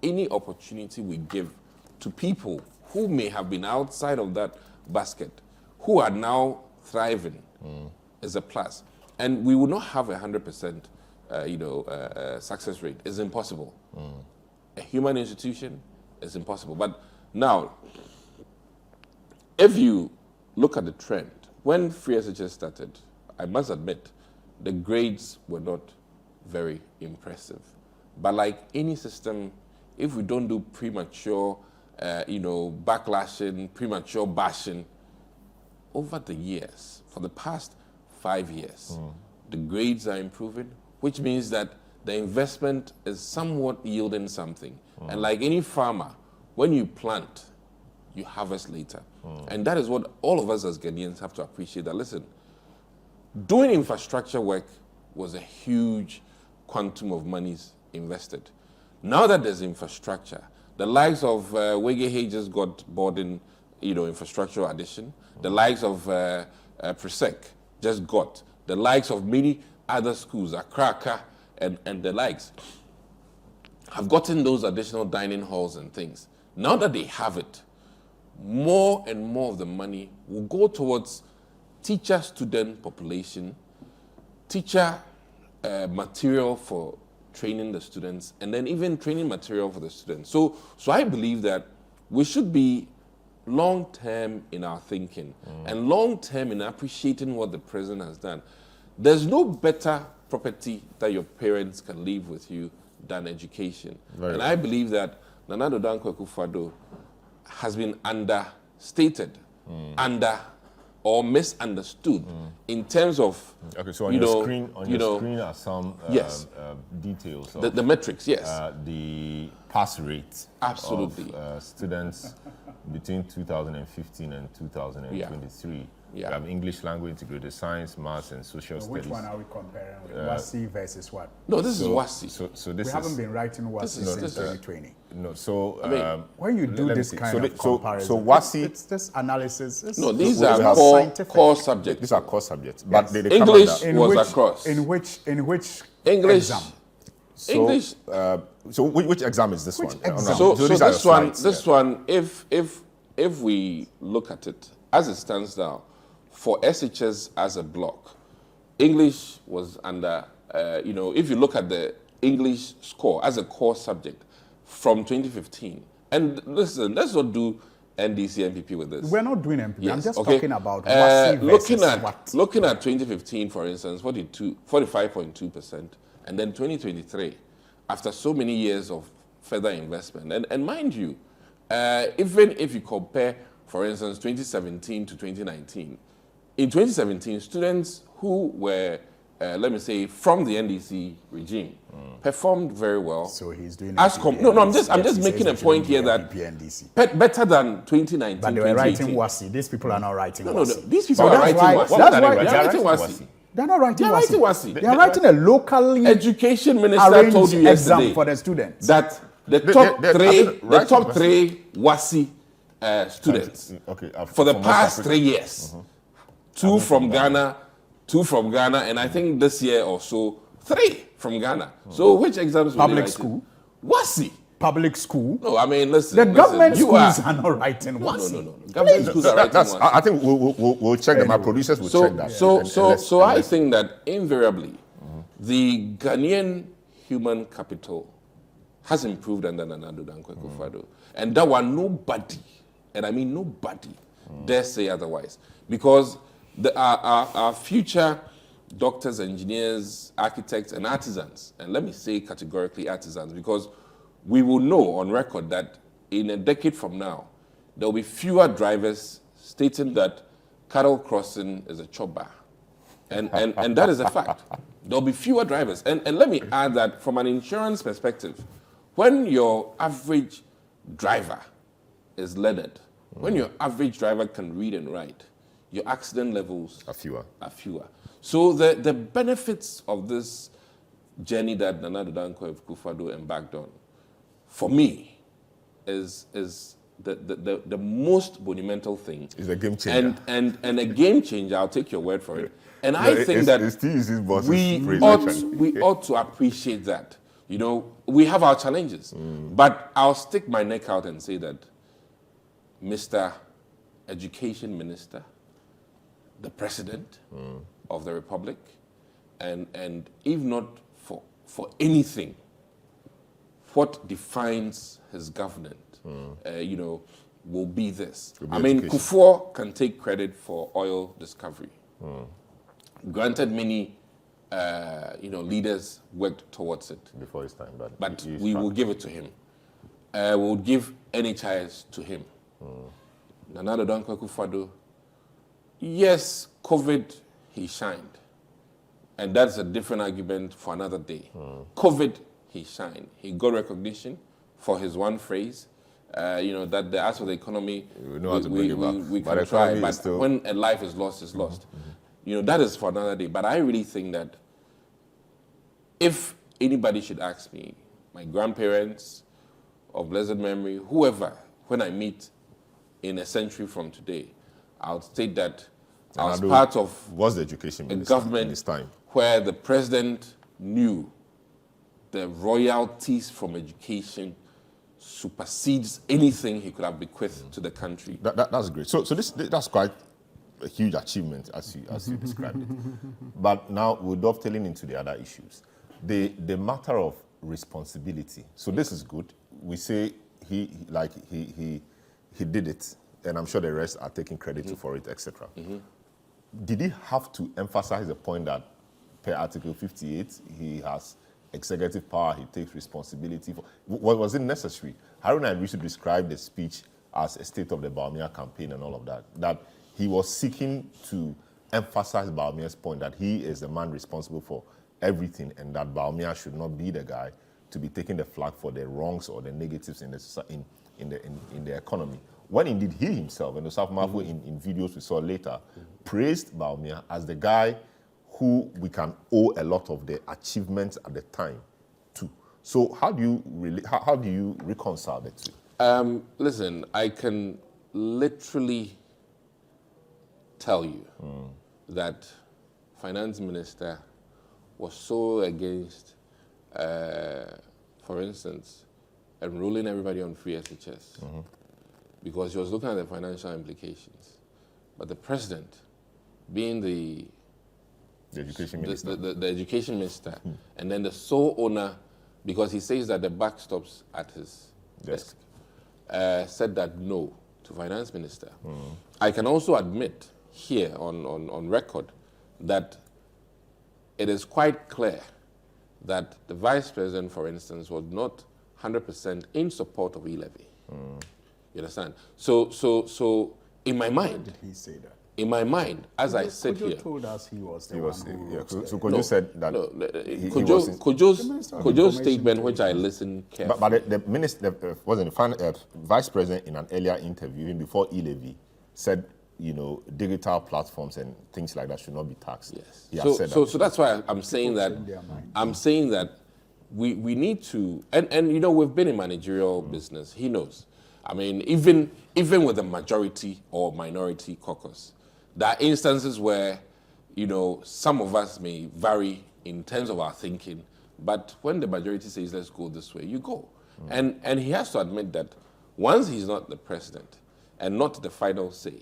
any opportunity we give to people who may have been outside of that basket, who are now thriving, is a plus. And we will not have 100% success rate. It's impossible. A human institution is impossible. But now, if you look at the trend, when free SHS started, I must admit, the grades were not very impressive. But like any system, if we don't do premature backlashing, premature bashing, over the years, for the past 5 years, the grades are improving, which means that the investment is somewhat yielding something. And like any farmer, when you plant, you harvest later. And that is what all of us as Ghanaians have to appreciate, that, listen, doing infrastructure work was a huge quantum of monies invested. Now that there's infrastructure, the likes of Wege just got boarding, infrastructure addition. The likes of Presec just got. The likes of many other schools, Accra and the likes, have gotten those additional dining halls and things. Now that they have it, more and more of the money will go towards teacher-student population, teacher material for training the students, and then even training material for the students. So I believe that we should be long-term in our thinking and long-term in appreciating what the president has done. There's no better property that your parents can leave with you than education. And I believe that Nana Addo Dankwa Akufo-Addo has been understated, or misunderstood in terms of, okay, so on your screen are some details of the metrics, yes. The pass rate absolutely of students between 2015 and 2023. Yeah. English language, integrated science, maths, and social So which studies. one are we comparing with? WASI versus what? No, this is WASI. So this We is haven't been writing WASI since this is- 2020. no. So When you do let me this see. kind So of the- so- comparison, so WASI- it's this analysis. No, these it's are not core, scientific. core subjects. these are core subjects, but they come English under- was across. In which English. exam? So, English. So which exam is this Which one? exam? So these are this your one, slides, this yeah. one, if we look at it as it stands now, for SHS as a block, English was under. If you look at the English score as a core subject from 2015, and listen, let's not do NDC MPP with this. We're not doing MPP. I'm Yes, just okay. talking about WASI looking versus at what? looking at 2015, for instance, 45.2%, and then 2023, after so many years of further investment, and mind you, even if you compare, for instance, 2017 to 2019, in 2017, students who were, let me say, from the NDC regime performed very well. So he's doing As MPP, no, I'm NDC. just Yes, he making says a he point shouldn't here do that MPP, NDC. better than 2019. But they were writing 2018. WASI. These people are not writing No, WASI. these people So are that's writing why- WASI. that's They why- are they're writing writing WASI. They're not writing They're WASI. writing WASI. They are writing a locally Education minister told you arranged exam yesterday for the students. that the They- top they- three, I mean, right, top but- three WASI students Okay, for the from West past Africa. 3 years. Two from Ghana, and I think this year or so, 3 from Ghana. So which exams were they Public writing? school? WASI. Public school. No, I mean, listen. The listen, government you schools are, are not writing WASI. no. Government schools are writing That's, WASI. I think we'll check them. Our producers will check that. So I think that invariably, the Ghanaian human capital has improved under Nana Addo Dankwa Akufo-Addo, and that one nobody, and I mean nobody, dare say otherwise, because our future doctors, engineers, architects, and artisans, and let me say categorically artisans, because we will know on record that in a decade from now, there will be fewer drivers stating that cattle crossing is a chop bar. And that is a fact. There'll be fewer drivers. And let me add that from an insurance perspective, when your average driver is learned, when your average driver can read and write, your accident levels are fewer. So the benefits of this journey that Nana Addo Dankwa Akufo-Addo embarked on, for me, is the most monumental thing. It's a game changer. And a game changer, I'll take your word for it. And I think that it's still uses boss's we phrase, ought, actually. we ought to appreciate that. You know, we have our challenges. But I'll stick my neck out and say that Mr. Education Minister, the President of the Republic, and if not for anything, what defines his government, will be this. I mean, education. Kufuor can take credit for oil discovery. Granted, many leaders worked towards it, Before his time, but he is we will trying. give it to him. We will give NHIS to him. Nana Addo Dankwa Akufo-Addo, yes, COVID, he shined. And that's a different argument for another day. COVID, he shined. He got recognition for his one phrase, that the as for the economy, We know how to bring it back. we But can the try. economy But is still- when a life is lost, it's lost. That is for another day. But I really think that if anybody should ask me, my grandparents of blessed memory, whoever, when I meet in a century from today, I'll state that I was Addo part of was the education a minister in government his time. where the president knew the royalties from education supersedes anything he could have bequeathed to the country. That's great. So that's quite a huge achievement as you described it. But now we're dovetailing into the other issues. The matter of responsibility. So this is good. We say he did it, and I'm sure the rest are taking credit for it, etc. Did he have to emphasize the point that per Article 58 he has executive power, he takes responsibility for? Was it necessary? Haruna Idrisu described the speech as a state of the Bawumia campaign and all of that. That he was seeking to emphasize Bawumia's point that he is the man responsible for everything, and that Bawumia should not be the guy to be taking the flag for the wrongs or the negatives in the economy. when indeed he himself, and Osaf Mafo in videos we saw later, praised Bawumia as the guy who we can owe a lot of the achievements at the time to. So how do you reconcile the two? Listen, I can literally tell you that finance minister was so against, for instance, enrolling everybody on free SHS because he was looking at the financial implications. But the president, being the education minister, the education minister, and then the sole owner, because he says that the buck stops at his desk, said that no to finance minister. I can also admit here on record that it is quite clear that the vice president, for instance, was not 100% in support of e-levy. You understand? So in my mind, Did he say that? in my mind, as I sit Kojo here, told us he was the He was, one who yeah, wrote so the- Kojo said that Kojo's Information statement, which I listened carefully. but the minister, vice president in an earlier interview, even before e-levy, said, digital platforms and things like that should not be taxed. Yes. He has said that. So that's why I'm saying that. change their mind. I'm saying that we need to, and we've been in managerial business. He knows. I mean, even with the majority or minority caucus, there are instances where, some of us may vary in terms of our thinking, but when the majority says, let's go this way, you go. And he has to admit that once he's not the president and not the final say,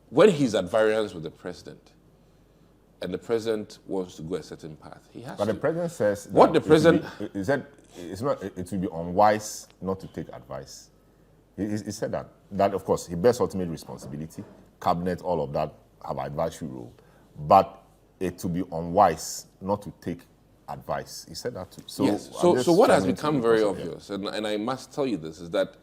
when he's at variance with the president, and the president wants to go a certain path, he has But to. the president says What that the president- he said it would be unwise not to take advice. He said that of course he bears ultimate responsibility. Cabinet, all of that have advisory role, but it would be unwise not to take advice. He said that too. So Yes. I'm just So what has trying to become very reconcile, yeah. obvious, and I must tell you this, is that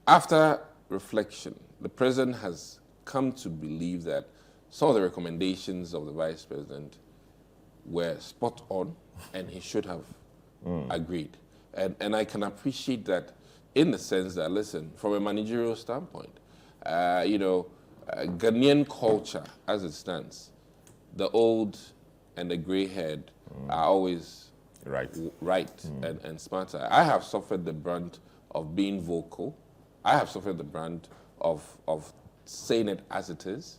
after reflection, the president has come to believe that some of the recommendations of the vice president were spot on, and he should have agreed. And I can appreciate that in the sense that, listen, from a managerial standpoint, Ghanaian culture, as it stands, the old and the gray-haired are always Right. and smarter. I have suffered the brunt of being vocal. I have suffered the brunt of saying it as it is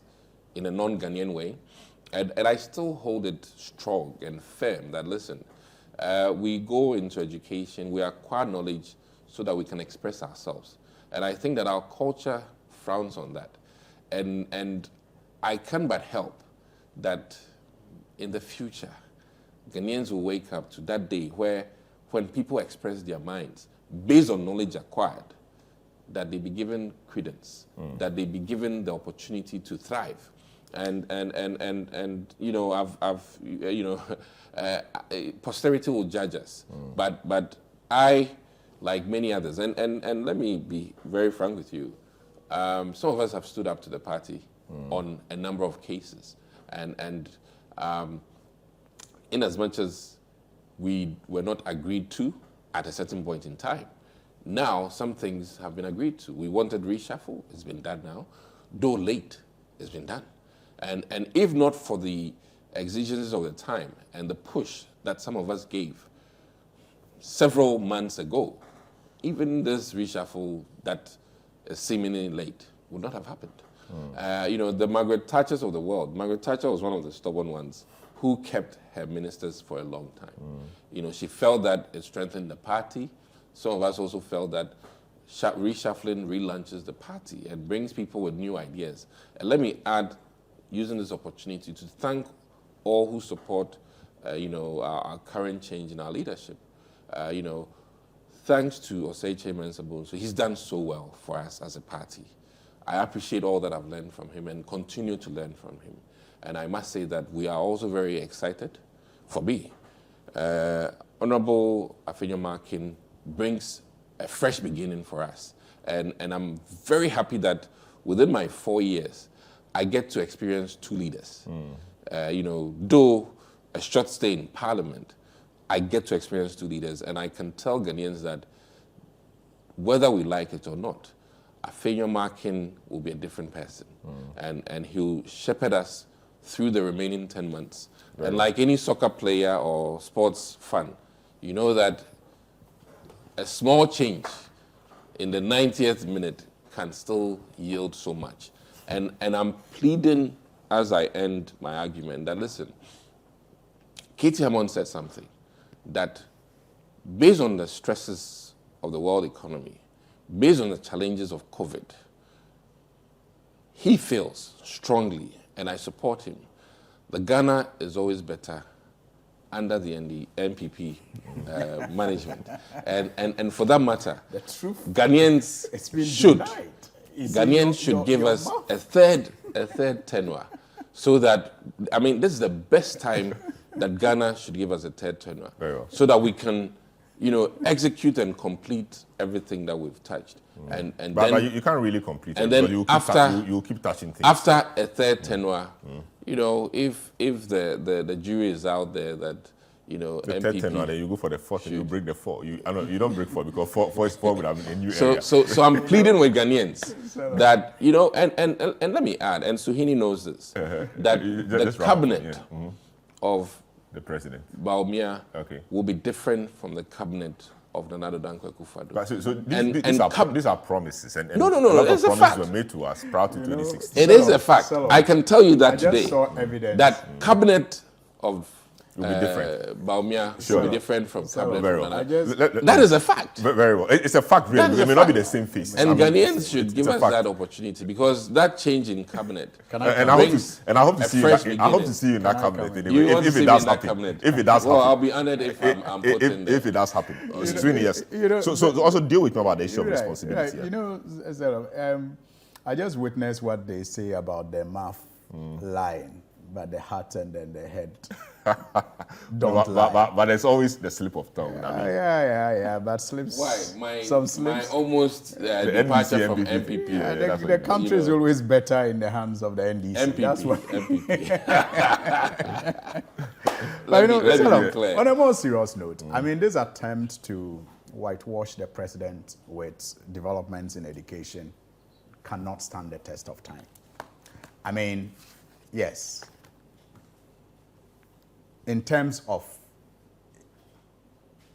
in a non-Ghanaian way. And I still hold it strong and firm that, listen, we go into education, we acquire knowledge so that we can express ourselves. And I think that our culture frowns on that. And I can but help that in the future, Ghanaians will wake up to that day where when people express their minds based on knowledge acquired, that they be given credence, that they be given the opportunity to thrive. And posterity will judge us. But I, like many others, and let me be very frank with you, some of us have stood up to the party on a number of cases. And in as much as we were not agreed to at a certain point in time, now some things have been agreed to. We wanted reshuffle, it's been done now. Though late, it's been done. And if not for the exigencies of the time and the push that some of us gave several months ago, even this reshuffle that is seemingly late would not have happened. The Margaret Thatchers of the world, Margaret Thatcher was one of the stubborn ones who kept her ministers for a long time. She felt that it strengthened the party. Some of us also felt that reshuffling relaunches the party and brings people with new ideas. And let me add, using this opportunity to thank all who support, our current change in our leadership. Thanks to Osei Chairman Sabonso, he's done so well for us as a party. I appreciate all that I've learned from him and continue to learn from him. And I must say that we are also very excited. For me, Honorable Afenyo Markin brings a fresh beginning for us. And I'm very happy that within my 4 years, I get to experience two leaders. Though a short stay in Parliament, I get to experience two leaders. And I can tell Ghanaians that whether we like it or not, Afenyo Markin will be a different person. And he'll shepherd us through the remaining 10 months. Right. And like any soccer player or sports fan, you know that a small change in the 90th minute can still yield so much. And I'm pleading as I end my argument that, listen, Katie Hammond said something that based on the stresses of the world economy, based on the challenges of COVID, he feels strongly, and I support him, that Ghana is always better under the NPP management. And for that matter, the truth, Ghanaians should give us a third tenure, so that, I mean, this is the best time that Ghana should give us a third tenure, so that we can, execute and complete everything that we've touched. But then you can't really complete it. And then you'll keep touching things. After a third tenure, if the jury is out there that, the MPP, third tenure, then you go for the fourth and you break the four. You don't break four because four would have been a new area. So I'm pleading with Ghanaians that, and let me add, and Suhini knows this, that the cabinet of the president, Baumia, will be different from the cabinet of Nana Addo Dankwa Akufo-Addo. So these are promises, and no, it's a fact. Were made to us prior to 2016. It is a fact. I can tell you that today, that cabinet of will be different. Baumia will be different from cabinet very of well. Nana. That is a fact. Very well. It's a fact, really. It may not be the same face. And Ghanaians should give us that opportunity, because that change in cabinet I hope to see you in that cabinet anyway. If it does happen. If it does happen. Well, I'll be honored if I'm put in there. If it does happen. It's 20 years. So also deal with me about the issue of responsibility. I just witnessed what they say about the mouth lying, but the heart and then the head don't lie. But there's always the slip of tongue. Yeah. But slips. Why? Some slips. My almost departure from MPP. The country is always better in the hands of the NDC. MPP. That's what. MPP. Let me clear. On a more serious note, I mean, this attempt to whitewash the president with developments in education cannot stand the test of time. I mean, yes. In terms of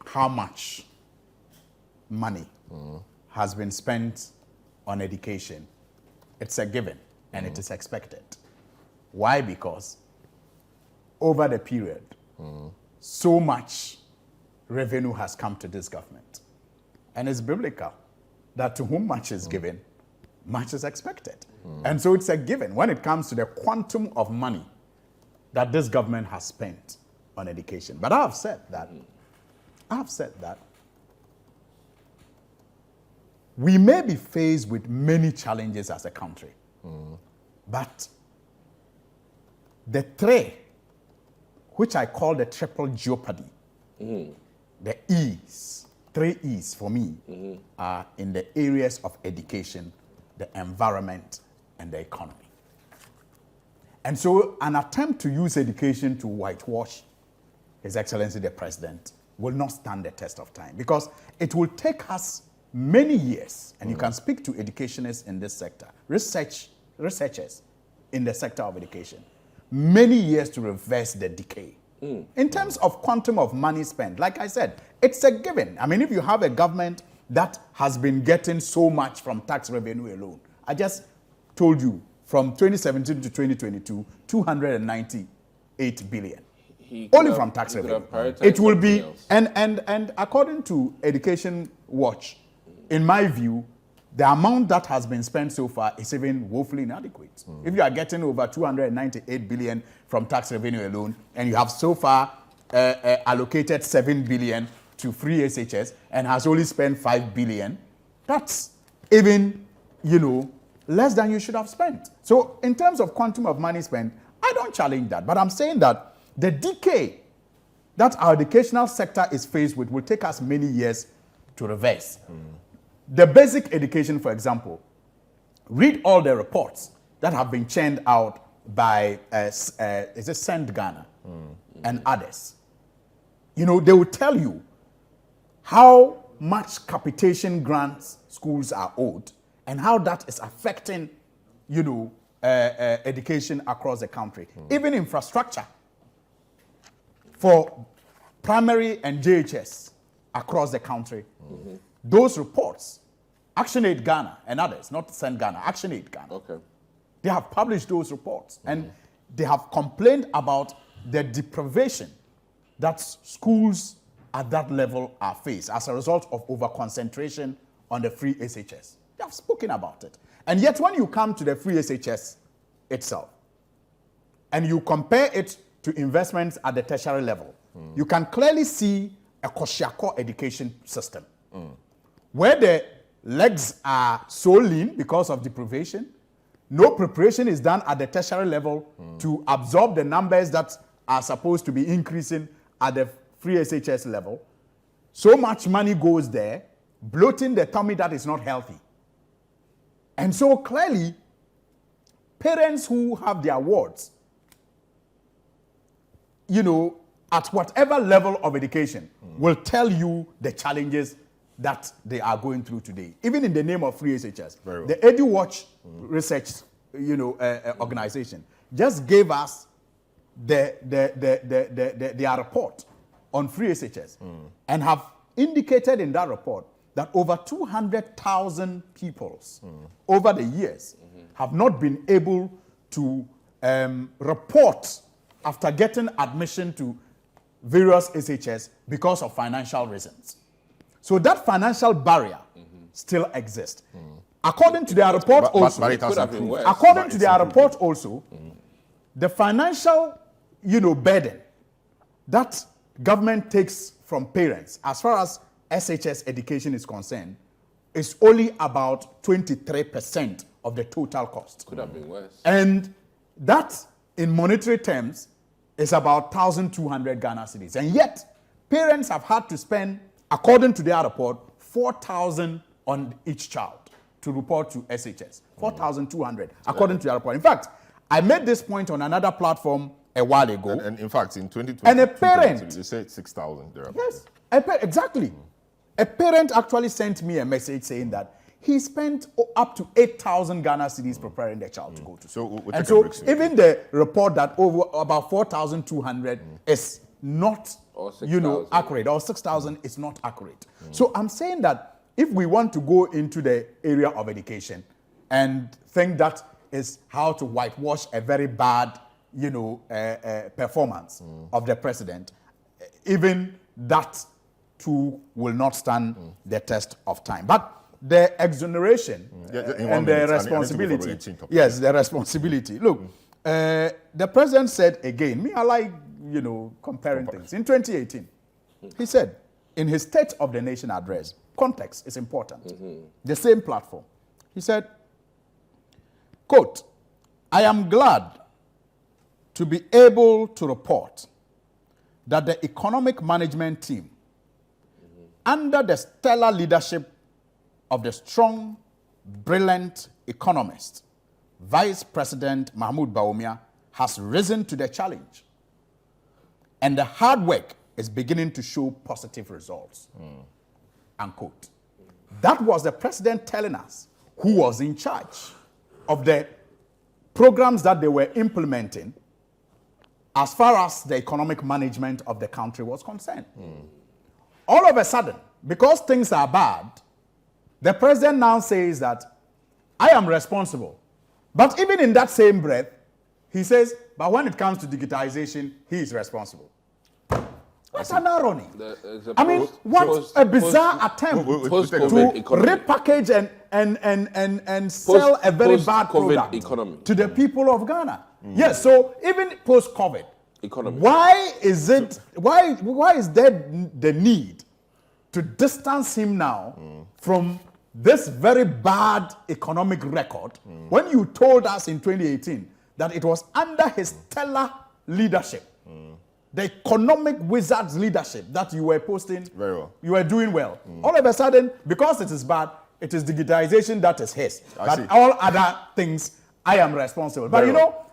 how much money has been spent on education, it's a given and it is expected. Why? Because over the period, so much revenue has come to this government. And it's biblical that to whom much is given, much is expected. And so it's a given when it comes to the quantum of money that this government has spent on education. But I have said that we may be faced with many challenges as a country, but the three, which I call the triple jeopardy, the E's, 3 E's for me, are in the areas of education, the environment, and the economy. And so an attempt to use education to whitewash His Excellency the President will not stand the test of time, because it will take us many years, and you can speak to educationists in this sector, researchers in the sector of education, many years to reverse the decay. In terms of quantum of money spent, like I said, it's a given. I mean, if you have a government that has been getting so much from tax revenue alone, I just told you, from 2017 to 2022, 298 billion. Only from tax revenue. It will be, and according to Education Watch, in my view, the amount that has been spent so far is even woefully inadequate. If you are getting over 298 billion from tax revenue alone, and you have so far allocated 7 billion to free SHS and has only spent 5 billion, that's even, less than you should have spent. So in terms of quantum of money spent, I don't challenge that, but I'm saying that the decay that our educational sector is faced with will take us many years to reverse. The basic education, for example, read all the reports that have been churned out by Send Ghana and others. They will tell you how much capitation grants schools are owed and how that is affecting, education across the country. Even infrastructure for primary and JHS across the country. Those reports, ActionAid Ghana and others, not Send Ghana, ActionAid Ghana. Okay. They have published those reports and they have complained about the deprivation that schools at that level are faced as a result of over-concentration on the free SHS. They have spoken about it. And yet when you come to the free SHS itself and you compare it to investments at the tertiary level, you can clearly see a Kosciako education system where the legs are so lean because of deprivation. No preparation is done at the tertiary level to absorb the numbers that are supposed to be increasing at the free SHS level. So much money goes there, bloating the tummy that is not healthy. And so clearly, parents who have their wards, at whatever level of education, will tell you the challenges that they are going through today, even in the name of free SHS. Well. The EduWatch research, organization just gave us their report on free SHS and have indicated in that report that over 200,000 pupils over the years have not been able to report after getting admission to various SHS because of financial reasons. So that financial barrier still exists. According to their report also, but it has improved. according to their report also, the financial, burden that government takes from parents as far as SHS education is concerned is only about 23% of the total cost. Could have been worse. And that, in monetary terms, is about 1,200 Ghana cedis. And yet, parents have had to spend, according to their report, 4,000 on each child to report to SHS. 4,200, according to their report. In fact, I made this point on another platform a while ago. And in fact, in 2020, And a parent- they said 6,000 there. Yes, exactly. A parent actually sent me a message saying that he spent up to 8,000 Ghana cedis preparing the child to go to school. So we'll And take a so break soon. even the report that over about 4,200 is not, Or 6,000. accurate, or 6,000 is not accurate. So I'm saying that if we want to go into the area of education and think that is how to whitewash a very bad, performance of the president, even that too will not stand the test of time. But the exoneration in 1 and minute, the I need to go for responsibility. a change topic. Yes, the responsibility. Look, the president said again, I like, comparing things. In 2018, he said in his State of the Nation address, context is important. The same platform. He said, quote, "I am glad to be able to report that the economic management team, under the stellar leadership of the strong, brilliant economist, Vice President Mahmoud Bawumia, has risen to the challenge. And the hard work is beginning to show positive results." Unquote. That was the president telling us who was in charge of the programs that they were implementing as far as the economic management of the country was concerned. All of a sudden, because things are bad, the president now says that I am responsible. But even in that same breath, he says, but when it comes to digitization, he is responsible. That's an irony. I mean, what a bizarre attempt to Post-COVID economy. repackage and sell a very bad Post-COVID product economy. to the people of Ghana. Yes, so even post-COVID, Economy. why is there the need to distance him now from this very bad economic record when you told us in 2018 that it was under his stellar leadership, the economic wizard's leadership, that you were posting Very well. You were doing well. All of a sudden, because it is bad, it is digitization that is his. I But see. all other things, I am responsible. But Very well.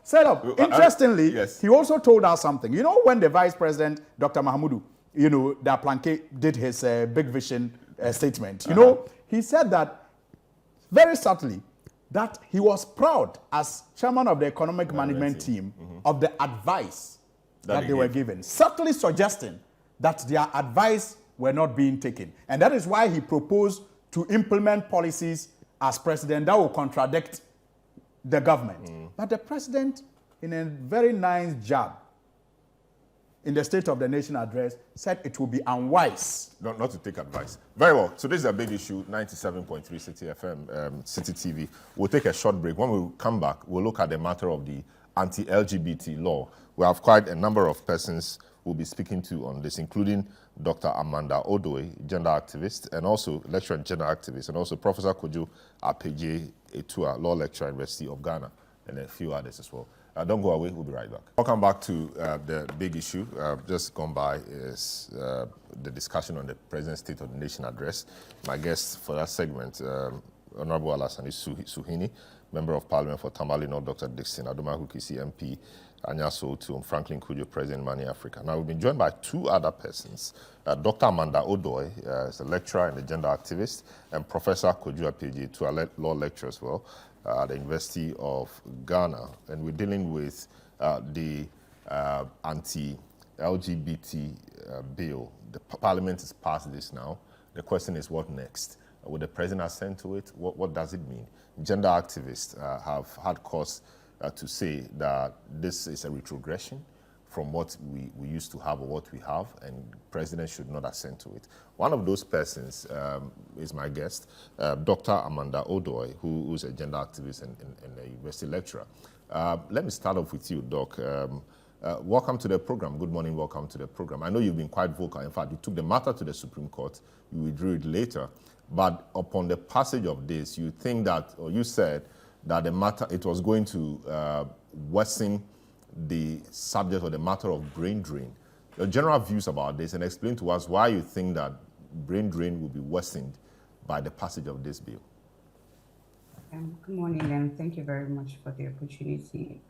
interestingly, yes. he also told us something. When the Vice President, Dr. Mahamudu, Daplanke, did his Big Vision statement, he said that very subtly that he was proud as chairman of the economic management team of the advice that they were given, subtly suggesting that their advice were not being taken. And that is why he proposed to implement policies as president that will contradict the government. But the president, in a very nice job, in the State of the Nation address, said it will be unwise. Not to take advice. Very well. So this is a big issue, 97.3 Citi FM, Citi TV. We'll take a short break. When we come back, we'll look at the matter of the anti-LGBT law. We have quite a number of persons we'll be speaking to on this, including Dr. Amanda Odoi, gender activist, and also lecturer and gender activist, and also Professor Kojo Apeje Etua, law lecturer at University of Ghana, and a few others as well. Don't go away, we'll be right back. Welcome back to the big issue. Just gone by is the discussion on the President's State of the Nation address. My guest for that segment, Honorable Alassane Suhuyini, Member of Parliament for Tamale North, Dr. Dixon Adomaku Kisi, MP, Anyaso Otu, Franklin Kujo, President Money Africa. Now, we've been joined by two other persons. Dr. Amanda Odoi is a lecturer and a gender activist, and Professor Kojo Apeje, to a law lecturer as well, at the University of Ghana. And we're dealing with the anti-LGBT bill. The Parliament has passed this now. The question is, what next? Will the President assent to it? What does it mean? Gender activists have had cause to say that this is a retrogression from what we used to have or what we have, and the President should not assent to it. One of those persons is my guest, Dr. Amanda Odoi, who's a gender activist and a university lecturer. Let me start off with you, Doc. Welcome to the program. Good morning, welcome to the program. I know you've been quite vocal. In fact, you took the matter to the Supreme Court. You withdrew it later. But upon the passage of this, you think that, or you said that the matter, it was going to worsen the subject or the matter of brain drain. Your general views about this, and explain to us why you think that brain drain will be worsened by the passage of this bill. Good morning, and thank you very much for the opportunity.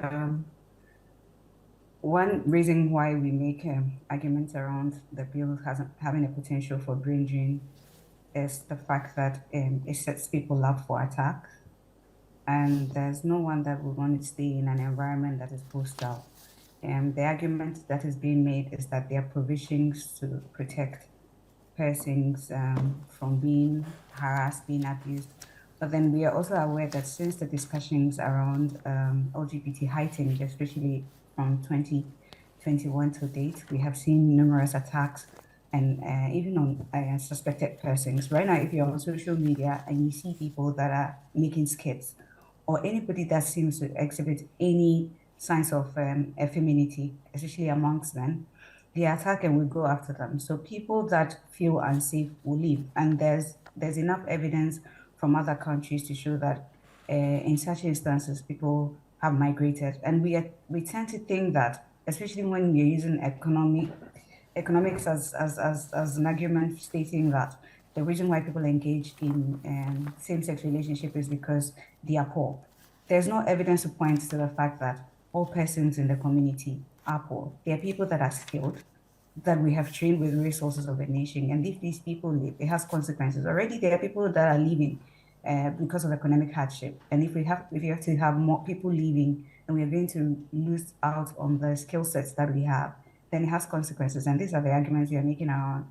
One reason why we make arguments around the bill having a potential for brain drain is the fact that it sets people up for attack. And there's no one that would want to stay in an environment that is hostile. The argument that is being made is that there are provisions to protect persons from being harassed, being abused. But then we are also aware that since the discussions around LGBT heightened, especially from 2021 to date, we have seen numerous attacks and even on suspected persons. Right now, if you're on social media and you see people that are making skits, or anybody that seems to exhibit any signs of effeminacy, especially amongst men, the attacker will go after them. So people that feel unsafe will leave. And there's enough evidence from other countries to show that in such instances, people have migrated. And we tend to think that, especially when we're using economics as an argument stating that the reason why people engage in same-sex relationship is because they are poor. There's no evidence to point to the fact that all persons in the community are poor. There are people that are skilled, that we have trained with resources of the nation. And if these people leave, it has consequences. Already there are people that are leaving because of economic hardship. And if you have to have more people leaving, and we are going to lose out on the skill sets that we have, then it has consequences. And these are the arguments we are making around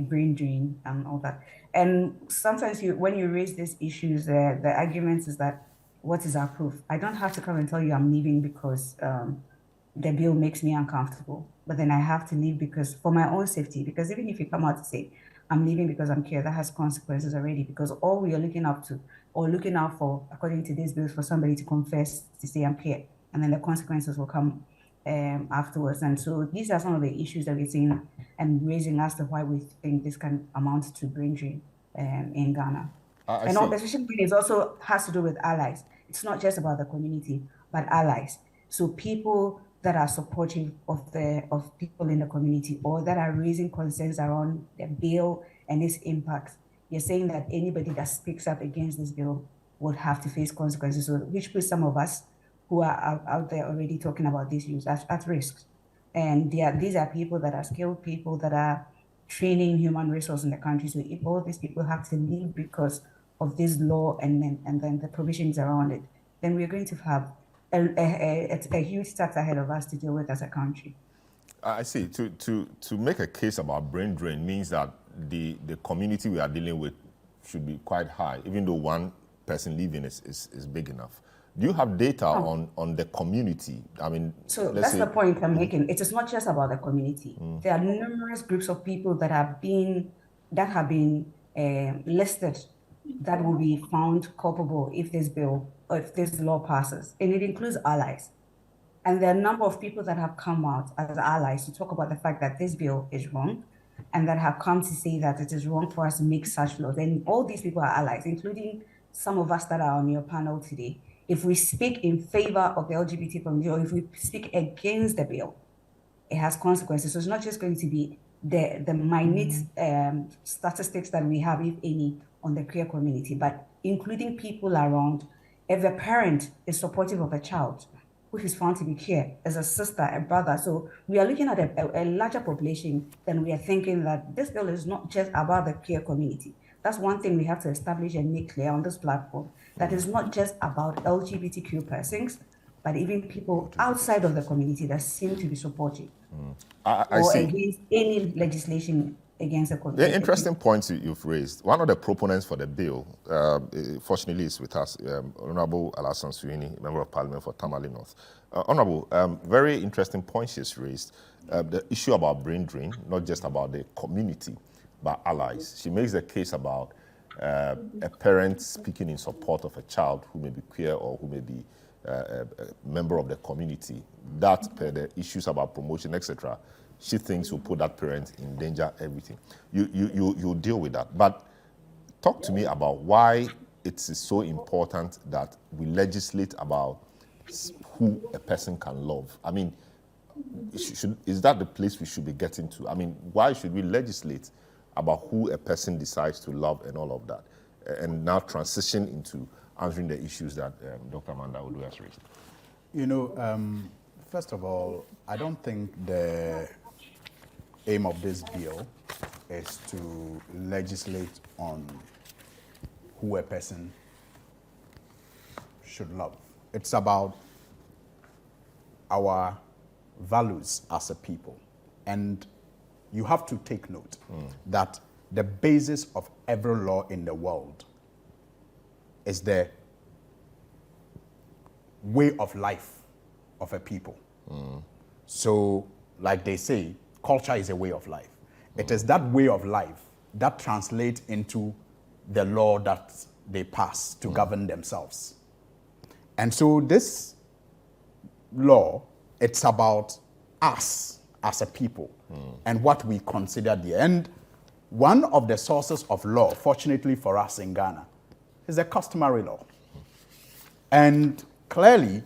brain drain and all that. And sometimes when you raise these issues, the argument is that, what is our proof? I don't have to come and tell you I'm leaving because the bill makes me uncomfortable, but then I have to leave because for my own safety, because even if you come out to say, I'm leaving because I'm care, that has consequences already, because all we are looking up to or looking out for, according to this bill, is for somebody to confess, to say I'm care, and then the consequences will come afterwards. And so these are some of the issues that we're seeing and raising as to why we think this can amount to brain drain in Ghana. And especially when it also has to do with allies. It's not just about the community, but allies. So people that are supportive of people in the community, or that are raising concerns around the bill and its impact. You're saying that anybody that speaks up against this bill would have to face consequences, which puts some of us who are out there already talking about these issues at risk. And these are people that are skilled, people that are training human resources in the country. So if all these people have to leave because of this law and then the provisions around it, then we're going to have a huge task ahead of us to deal with as a country. I see. To make a case about brain drain means that the community we are dealing with should be quite high, even though one person living is big enough. Do you have data on the community? I mean, so that's the point I'm making. It is not just about the community. There are numerous groups of people that have been listed that will be found culpable if this bill or if this law passes, and it includes allies. And there are a number of people that have come out as allies to talk about the fact that this bill is wrong, and that have come to say that it is wrong for us to make such laws. And all these people are allies, including some of us that are on your panel today. If we speak in favor of the LGBT community, or if we speak against the bill, it has consequences. So it's not just going to be the minute statistics that we have, if any, on the queer community, but including people around. If a parent is supportive of a child who is found to be queer, as a sister, a brother, so we are looking at a larger population than we are thinking that this bill is not just about the queer community. That's one thing we have to establish and make clear on this platform, that it's not just about LGBTQ persons, but even people outside of the community that seem to be supportive I see. against any legislation against the community. The interesting points you've raised. One of the proponents for the bill, fortunately, is with us, Honorable Alasan Suhini, Member of Parliament for Tamale North. Honorable, very interesting points she's raised. The issue about brain drain, not just about the community, but allies. She makes a case about a parent speaking in support of a child who may be queer or who may be a member of the community. That, the issues about promotion, etc., she thinks will put that parent in danger, everything. You deal with that. But talk to me about why it is so important that we legislate about who a person can love. I mean, is that the place we should be getting to? I mean, why should we legislate about who a person decides to love and all of that? And now transition into answering the issues that Dr. Amanda Odu has raised. You know, first of all, I don't think the aim of this bill is to legislate on who a person should love. It's about our values as a people. And you have to take note that the basis of every law in the world is the way of life of a people. So, like they say, culture is a way of life. It is that way of life that translates into the law that they pass to govern themselves. And so this law, it's about us as a people and what we consider the end. One of the sources of law, fortunately for us in Ghana, is the customary law. And clearly,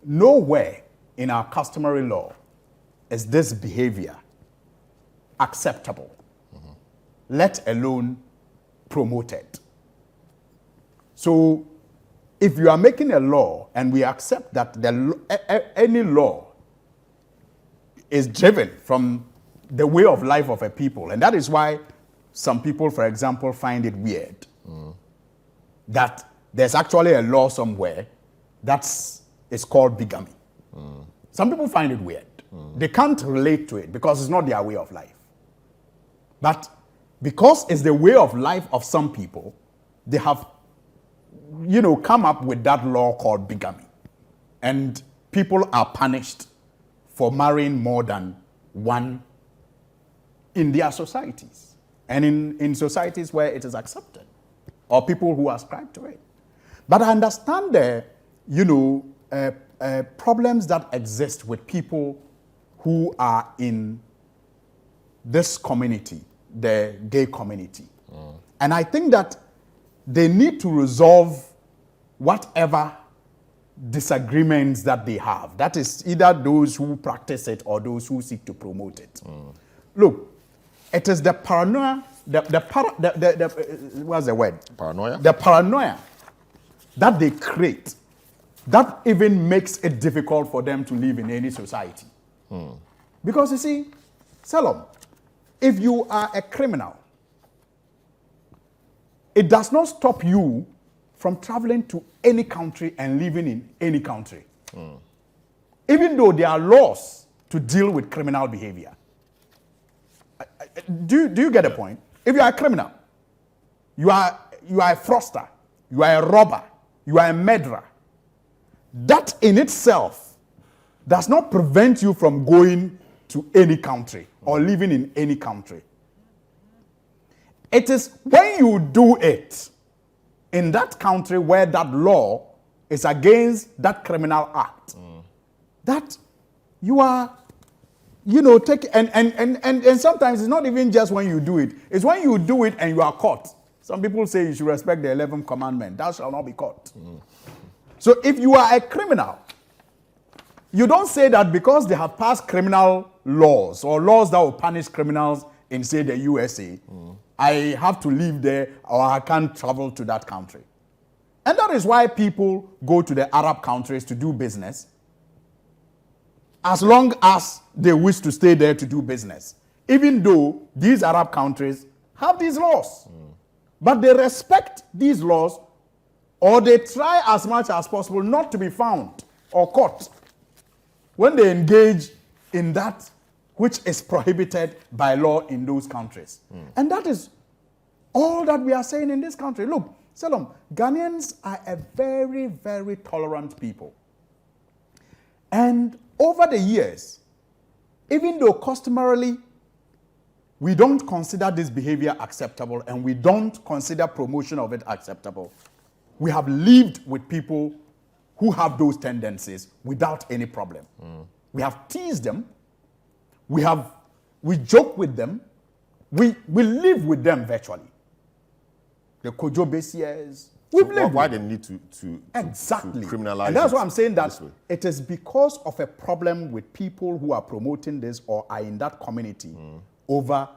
nowhere in our customary law is this behavior acceptable, let alone promoted. So if you are making a law and we accept that any law is driven from the way of life of a people, and that is why some people, for example, find it weird that there's actually a law somewhere that's called bigamy. Some people find it weird. They can't relate to it because it's not their way of life. But because it's the way of life of some people, they have, come up with that law called bigamy. And people are punished for marrying more than one in their societies. And in societies where it is accepted, or people who ascribe to it. But I understand the, problems that exist with people who are in this community, the gay community. And I think that they need to resolve whatever disagreements that they have. That is either those who practice it or those who seek to promote it. Look, it is the paranoia, what's the word? Paranoia? The paranoia that they create that even makes it difficult for them to live in any society. Because you see, Salom, if you are a criminal it does not stop you from traveling to any country and living in any country. Even though there are laws to deal with criminal behavior. Do you get the point? If you are a criminal, you are a fraudster, you are a robber, you are a murderer, that in itself does not prevent you from going to any country or living in any country. It is when you do it in that country where that law is against that criminal act that you are, and sometimes it's not even just when you do it. It's when you do it and you are caught. Some people say you should respect the 11th commandment. Thou shalt not be caught. So if you are a criminal, you don't say that because they have passed criminal laws or laws that will punish criminals in, say, the USA, I have to live there or I can't travel to that country. And that is why people go to the Arab countries to do business, as long as they wish to stay there to do business, even though these Arab countries have these laws. But they respect these laws, or they try as much as possible not to be found or caught when they engage in that which is prohibited by law in those countries. And that is all that we are saying in this country. Look, Salom, Ghanaians are a very, very tolerant people. And over the years, even though customarily we don't consider this behavior acceptable and we don't consider promotion of it acceptable, we have lived with people who have those tendencies without any problem. We have teased them, we joke with them, we live with them virtually. The Kojo Besiers, why they need to criminalize and that's it why I'm saying that this way? it is because of a problem with people who are promoting this or are in that community over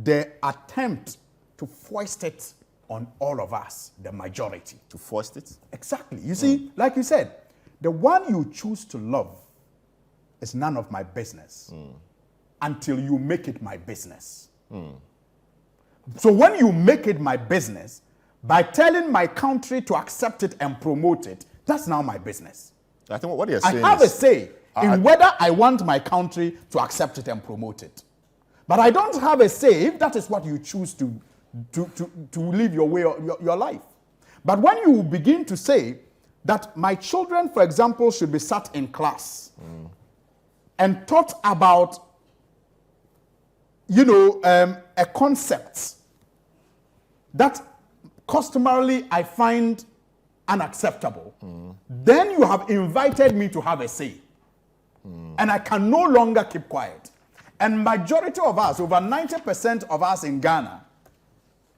the attempt to foist it on all of us, the majority. To foist it? Exactly. You see, like you said, the one you choose to love is none of my business until you make it my business. So when you make it my business, by telling my country to accept it and promote it, that's now my business. I think what you're saying I have a say in whether I want my country to accept it and promote it. But I don't have a say if that is what you choose to live your way, your life. But when you begin to say that my children, for example, should be sat in class and taught about, a concept that customarily I find unacceptable, then you have invited me to have a say. And I can no longer keep quiet. And majority of us, over 90% of us in Ghana,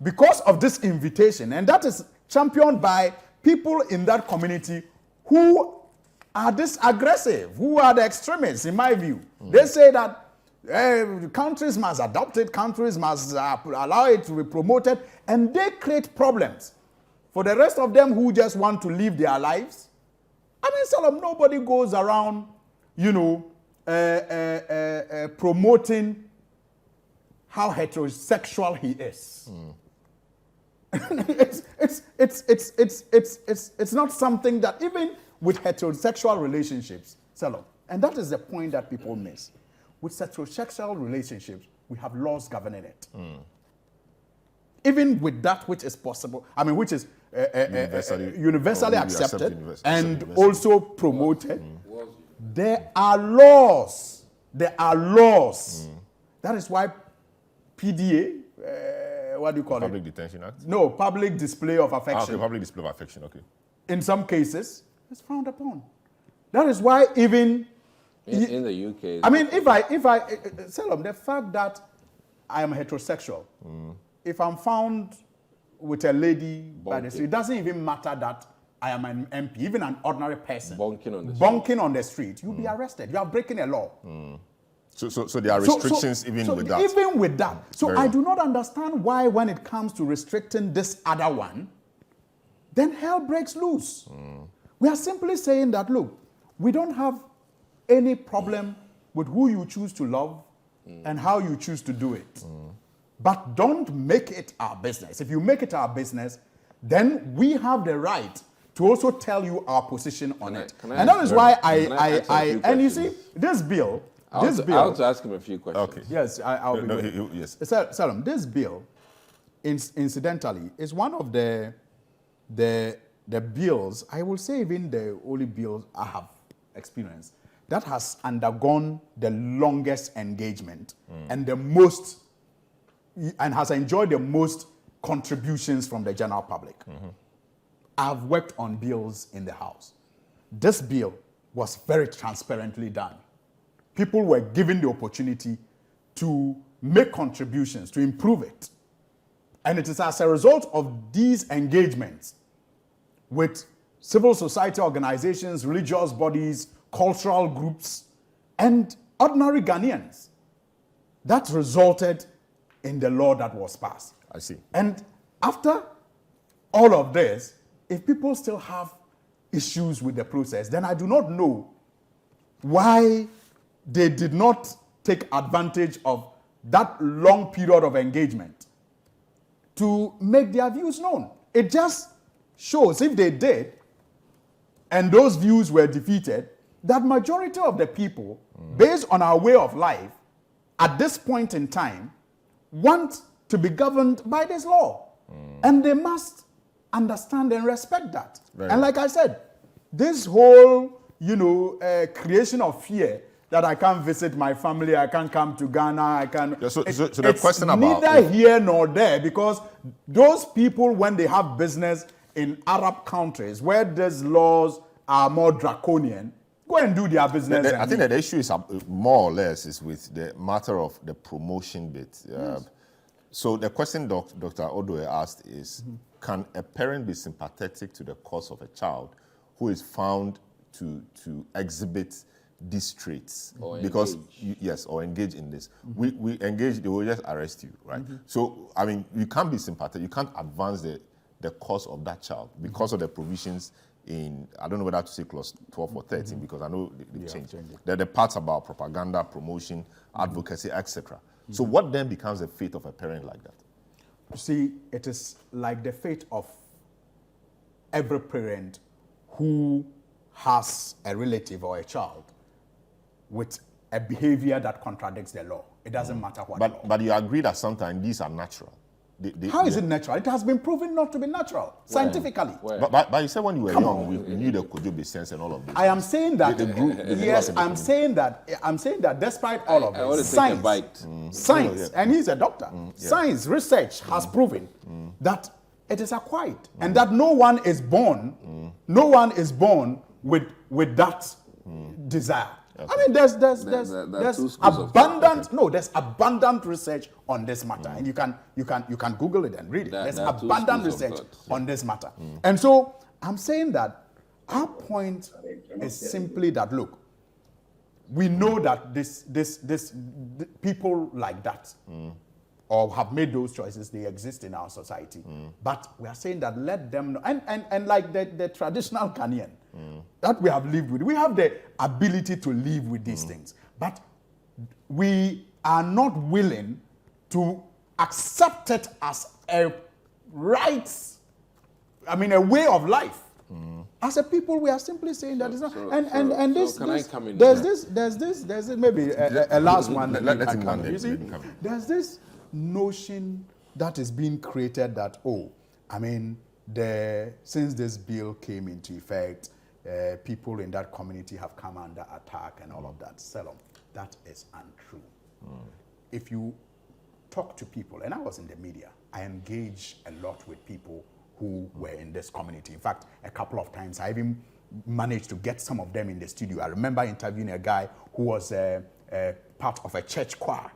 because of this invitation, and that is championed by people in that community who are this aggressive, who are the extremists, in my view. They say that countries must adopt it, countries must allow it to be promoted, and they create problems for the rest of them who just want to live their lives. I mean, Salam, nobody goes around, promoting how heterosexual he is. It's not something that even with heterosexual relationships, Salam, and that is the point that people miss. With heterosexual relationships, we have laws governing it. Even with that which is possible, I mean, which is universally accepted and also promoted, there are laws. There are laws. That is why PDA, what do you call it? Public Detention Act? No, public display of affection. Okay, public display of affection, okay. In some cases, it's frowned upon. That is why even in the UK. I mean, if I Selim, the fact that I am heterosexual, if I'm found with a lady by the street, it doesn't even matter that I am an MP, even an ordinary person. Bonking on the street, you'll be arrested. You are breaking a law. So there are restrictions even with that. Even with that. So I do not understand why when it comes to restricting this other one, then hell breaks loose. We are simply saying that, look, we don't have any problem with who you choose to love and how you choose to do it. but don't make it our business. If you make it our business, then we have the right to also tell you our position on it. And that is why and you see, this bill, I want to ask him a few questions. Okay. Yes, I'll be yes. Salam, this bill, incidentally, is one of the bills, I will say even the only bill I have experienced, that has undergone the longest engagement and has enjoyed the most contributions from the general public. I've worked on bills in the House. This bill was very transparently done. People were given the opportunity to make contributions, to improve it. And it is as a result of these engagements with civil society organizations, religious bodies, cultural groups, and ordinary Ghanaians that resulted in the law that was passed. I see. And after all of this, if people still have issues with the process, then I do not know why they did not take advantage of that long period of engagement to make their views known. It just shows, if they did, and those views were defeated, that majority of the people, based on our way of life, at this point in time, want to be governed by this law. And they must understand and respect that. And like I said, this whole, creation of fear that I can't visit my family, I can't come to Ghana, I can't... Yeah, so the question about... neither here nor there, because those people, when they have business in Arab countries where these laws are more draconian, go and do their business. I think that the issue is more or less is with the matter of the promotion bit. Yes. So the question Dr. Odoe asked is, can a parent be sympathetic to the cause of a child who is found to exhibit these traits? Or because engage. Or engage in this. We engage, they will just arrest you, right? So, I mean, you can't be sympathetic, you can't advance the cause of that child because of the provisions in, I don't know whether to say clause 12 or 13, because I know they changed. There are the parts about propaganda, promotion, advocacy, etc. So what then becomes the fate of a parent like that? You see, it is like the fate of every parent who has a relative or a child with a behavior that contradicts the law. It doesn't matter what law. But you agree that sometimes these are natural. How is it natural? It has been proven not to be natural, scientifically. But you said when you were young, we knew there could be sense and all of this. I am saying that, yes, I'm saying that despite all of this, science, and he's a doctor, science, research has proven that it is acquired, and that no one is born with that desire. I mean, there's abundant research on this matter, and you can Google it and read it. There's abundant research on this matter, and so I'm saying that our point is simply that, look, we know that this people like that or have made those choices, they exist in our society, but we are saying that let them know, and like the traditional Ghanaian that we have lived with, we have the ability to live with these things, but we are not willing to accept it as a right, a way of life. As a people, we are simply saying that it's not. There's maybe a last one. You see, there's this notion that is being created that, since this bill came into effect, people in that community have come under attack and all of that. Selam, that is untrue. If you talk to people, and I was in the media, I engage a lot with people who were in this community. In fact, a couple of times I even managed to get some of them in the studio. I remember interviewing a guy who was part of a church choir.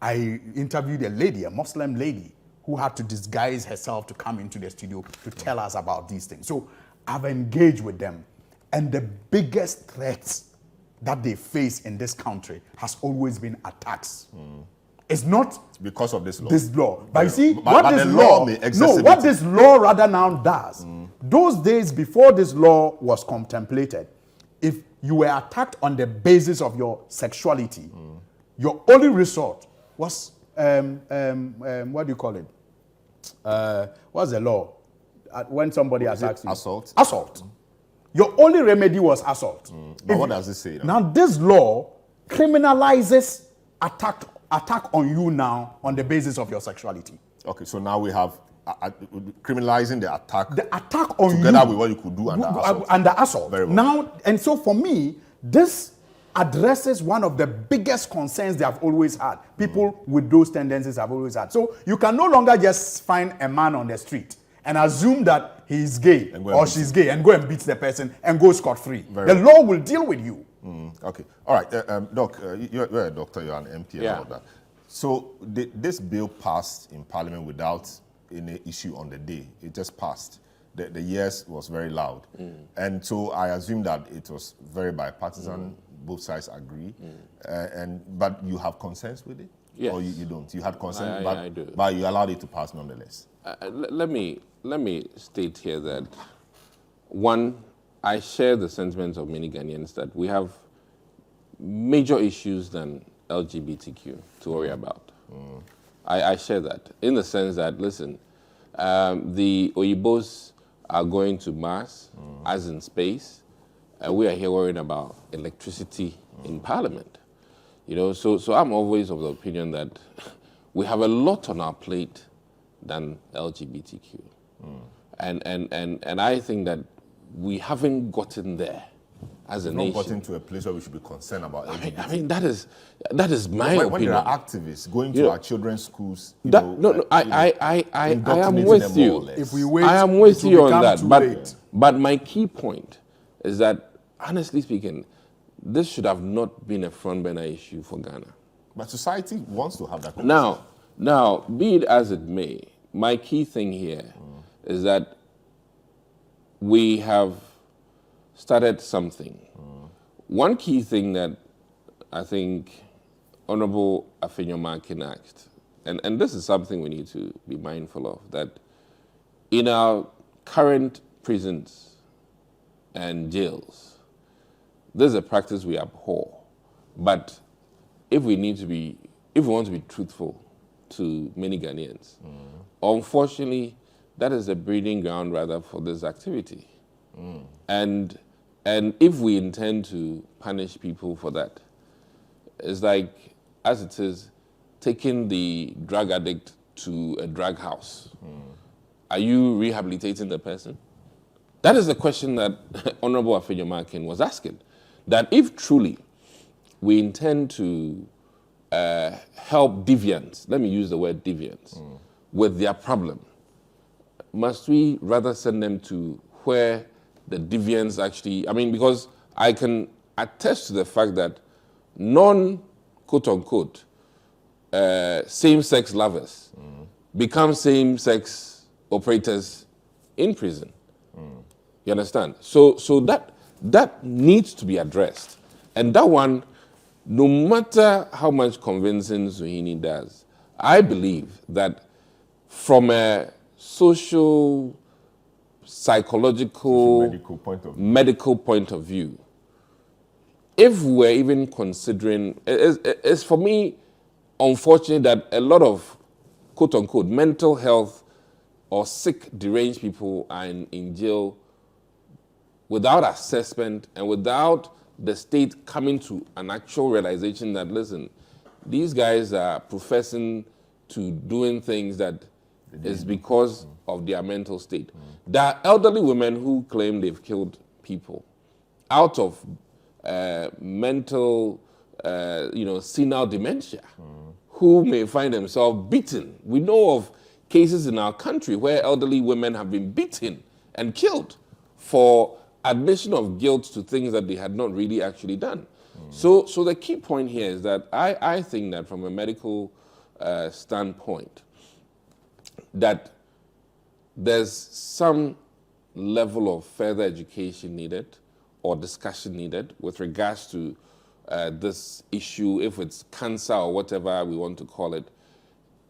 I interviewed a lady, a Muslim lady, who had to disguise herself to come into the studio to tell us about these things. So I've engaged with them, and the biggest threats that they face in this country has always been attacks. It's not because of this law. But you see, what this law rather now does, those days before this law was contemplated, if you were attacked on the basis of your sexuality, your only resort was what do you call it? What's the law? When somebody attacks you? Assault? Assault. Your only remedy was assault. But what does it say? Now this law criminalizes attack on you now on the basis of your sexuality. Okay, so now we have criminalizing the attack. The attack on together you with what you could do under assault. Under assault. Very well. Now, and so for me, this addresses one of the biggest concerns they have always had. People with those tendencies have always had. So you can no longer just find a man on the street and assume that he's gay or she's gay and go and beat the person and go scot-free. The law will deal with you. Okay. All right. Doc, you're a doctor, you're an MP and all that. So this bill passed in Parliament without any issue on the day. It just passed. The yes was very loud. And so I assume that it was very bipartisan. Both sides agree. But you have concerns with it? Yes. Or you don't? You had concerns, I do. But you allowed it to pass nonetheless. Let me state here that, one, I share the sentiments of many Ghanaians that we have major issues than LGBTQ to worry about. I share that in the sense that, listen, the Oyibos are going to Mars, as in space, and we are here worrying about electricity in Parliament. You know, so I'm always of the opinion that we have a lot on our plate than LGBTQ. And I think that we haven't gotten there as a nation. Not gotten to a place where we should be concerned about LGBT. I mean that is my opinion. When there are activists going to our children's schools, I am with you. If we wait, I am with you on that. But my key point is that, honestly speaking, this should have not been a front burner issue for Ghana. But society wants to have that conversation. Now, be it as it may, my key thing here is that we have started something. One key thing that I think Honorable Afenyomarkin asked, and this is something we need to be mindful of, that in our current prisons and jails, this is a practice we abhor. But if we want to be truthful to many Ghanaians, unfortunately, that is a breeding ground rather for this activity. And if we intend to punish people for that, it's like, as it is, taking the drug addict to a drug house. Are you rehabilitating the person? That is the question that Honorable Afenyomarkin was asking. That if truly we intend to help deviants, let me use the word deviants, with their problem, must we rather send them to where the deviants actually, because I can attest to the fact that quote-unquote, same-sex lovers become same-sex operators in prison. You understand? So that needs to be addressed. And that one, no matter how much convincing Zuhini does, I believe that from a social, psychological, medical point of view, if we're even considering, it's for me unfortunate that a lot of quote-unquote mental health or sick, deranged people are in jail without assessment and without the state coming to an actual realization that, listen, these guys are professing to doing things that is because of their mental state. There are elderly women who claim they've killed people out of mental, senile dementia, who may find themselves beaten. We know of cases in our country where elderly women have been beaten and killed for admission of guilt to things that they had not really actually done. So the key point here is that I think that from a medical standpoint, that there's some level of further education needed or discussion needed with regards to this issue. If it's cancer or whatever we want to call it,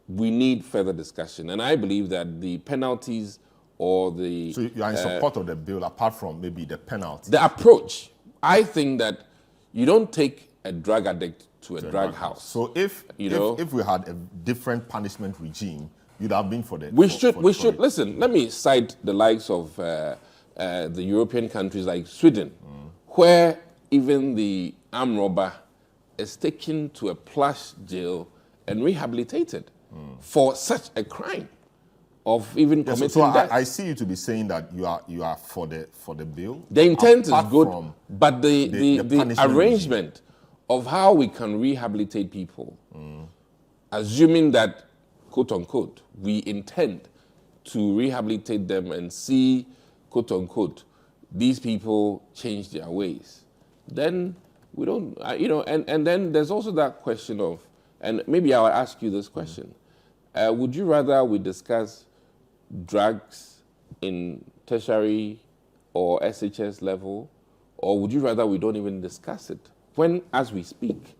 we need further discussion. And I believe that the penalties or the... So you are in support of the bill, apart from maybe the penalty? The approach. I think that you don't take a drug addict to a drug house. So if we had a different punishment regime, you'd have been for the. We should listen. Let me cite the likes of the European countries like Sweden, where even the armed robber is taken to a plush jail and rehabilitated for such a crime of even committing death. I see you to be saying that you are for the bill. The intent is good, but the arrangement of how we can rehabilitate people, assuming that, quote unquote, we intend to rehabilitate them and see, quote unquote, these people change their ways, then we don't, and then there's also that question of, and maybe I'll ask you this question. Would you rather we discuss drugs in tertiary or SHS level, or would you rather we don't even discuss it? When, as we speak,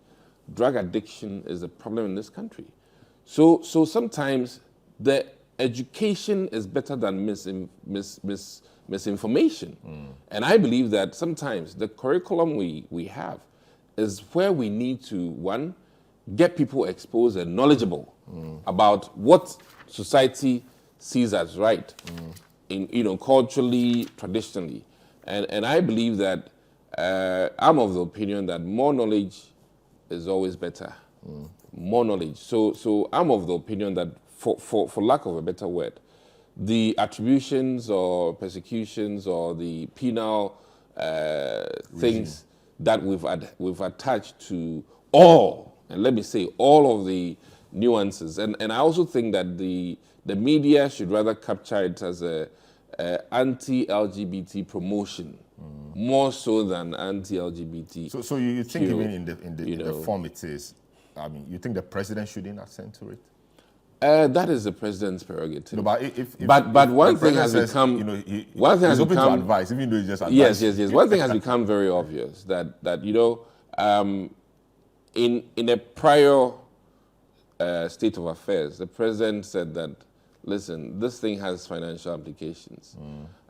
drug addiction is a problem in this country. So sometimes the education is better than misinformation. And I believe that sometimes the curriculum we have is where we need to, one, get people exposed and knowledgeable about what society sees as right, in culturally, traditionally. And I believe that I'm of the opinion that more knowledge is always better. More knowledge. So I'm of the opinion that, for lack of a better word, the attributions or persecutions or the penal things that we've attached to all, and let me say all of the nuances. And I also think that the media should rather capture it as a anti-LGBT promotion, more so than anti-LGBT. So you think even in the form it is, I mean, you think the president shouldn't assent to it? That is the president's prerogative. No, but if one thing has become, one thing has open become, to advice, even though it's just advice. Yes. One thing has become very obvious that in a prior state of affairs, the president said that, listen, this thing has financial implications,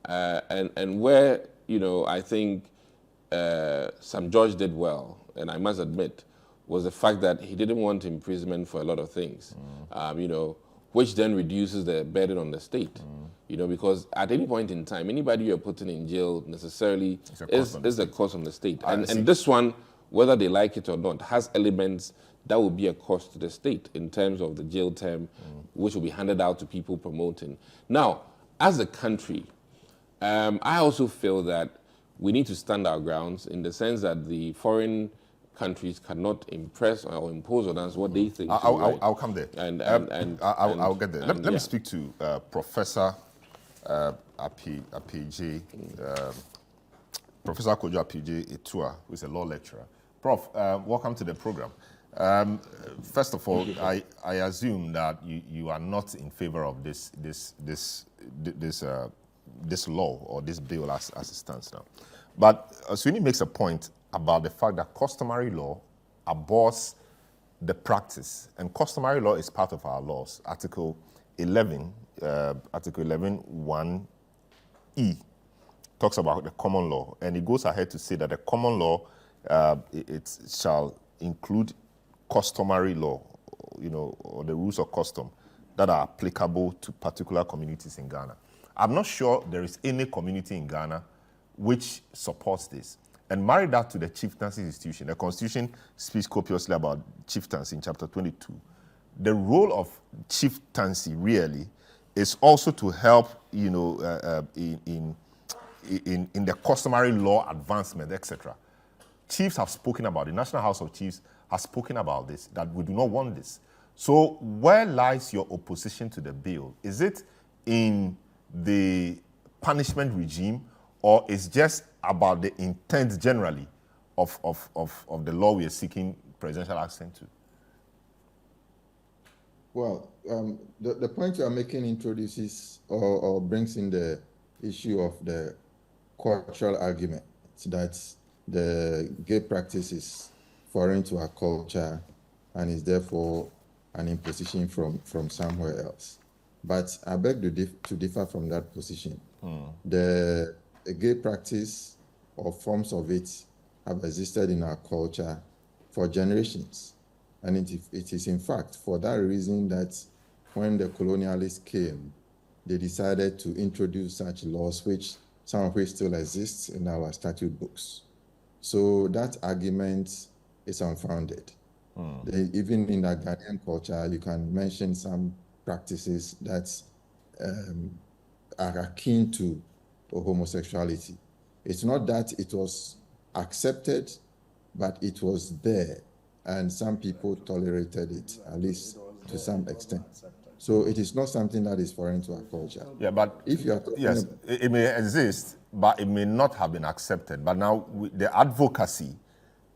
and where I think Sam George did well, and I must admit, was the fact that he didn't want imprisonment for a lot of things, which then reduces the burden on the state, because at any point in time, anybody you're putting in jail necessarily is the cost on the state. And this one, whether they like it or not, has elements that will be a cost to the state in terms of the jail term, which will be handed out to people promoting. Now, as a country, I also feel that we need to stand our grounds in the sense that the foreign countries cannot impress or impose on us what they think. I'll come there. I'll get there. Let me speak to Professor Apije, Professor Kojo Apije Etua, who is a law lecturer. Prof, welcome to the program. First of all, I assume that you are not in favor of this law or this bill as it stands now. But Sweeney makes a point about the fact that customary law abhors the practice, and customary law is part of our laws. Article 11, Article 11(1)(e) talks about the common law, and it goes ahead to say that the common law it shall include customary law, or the rules of custom that are applicable to particular communities in Ghana. I'm not sure there is any community in Ghana which supports this. And marry that to the chieftaincy institution. The Constitution speaks copiously about chieftaincy in chapter 22. The role of chieftaincy really is also to help, in the customary law advancement, etc. Chiefs have spoken about it. The National House of Chiefs has spoken about this, that we do not want this. So where lies your opposition to the bill? Is it in the punishment regime, or is just about the intent generally of the law we are seeking presidential assent to? Well, the point you are making introduces or brings in the issue of the cultural argument that the gay practice is foreign to our culture and is therefore an imposition from somewhere else. But I beg to differ from that position. The gay practice or forms of it have existed in our culture for generations. And it is in fact for that reason that when the colonialists came, they decided to introduce such laws, some of which still exist in our statute books. So that argument is unfounded. Even in the Ghanaian culture, you can mention some practices that are akin to homosexuality. It's not that it was accepted, but it was there, and some people tolerated it, at least to some extent. So it is not something that is foreign to our culture. Yeah, but if you are yes, it may exist, but it may not have been accepted. But now the advocacy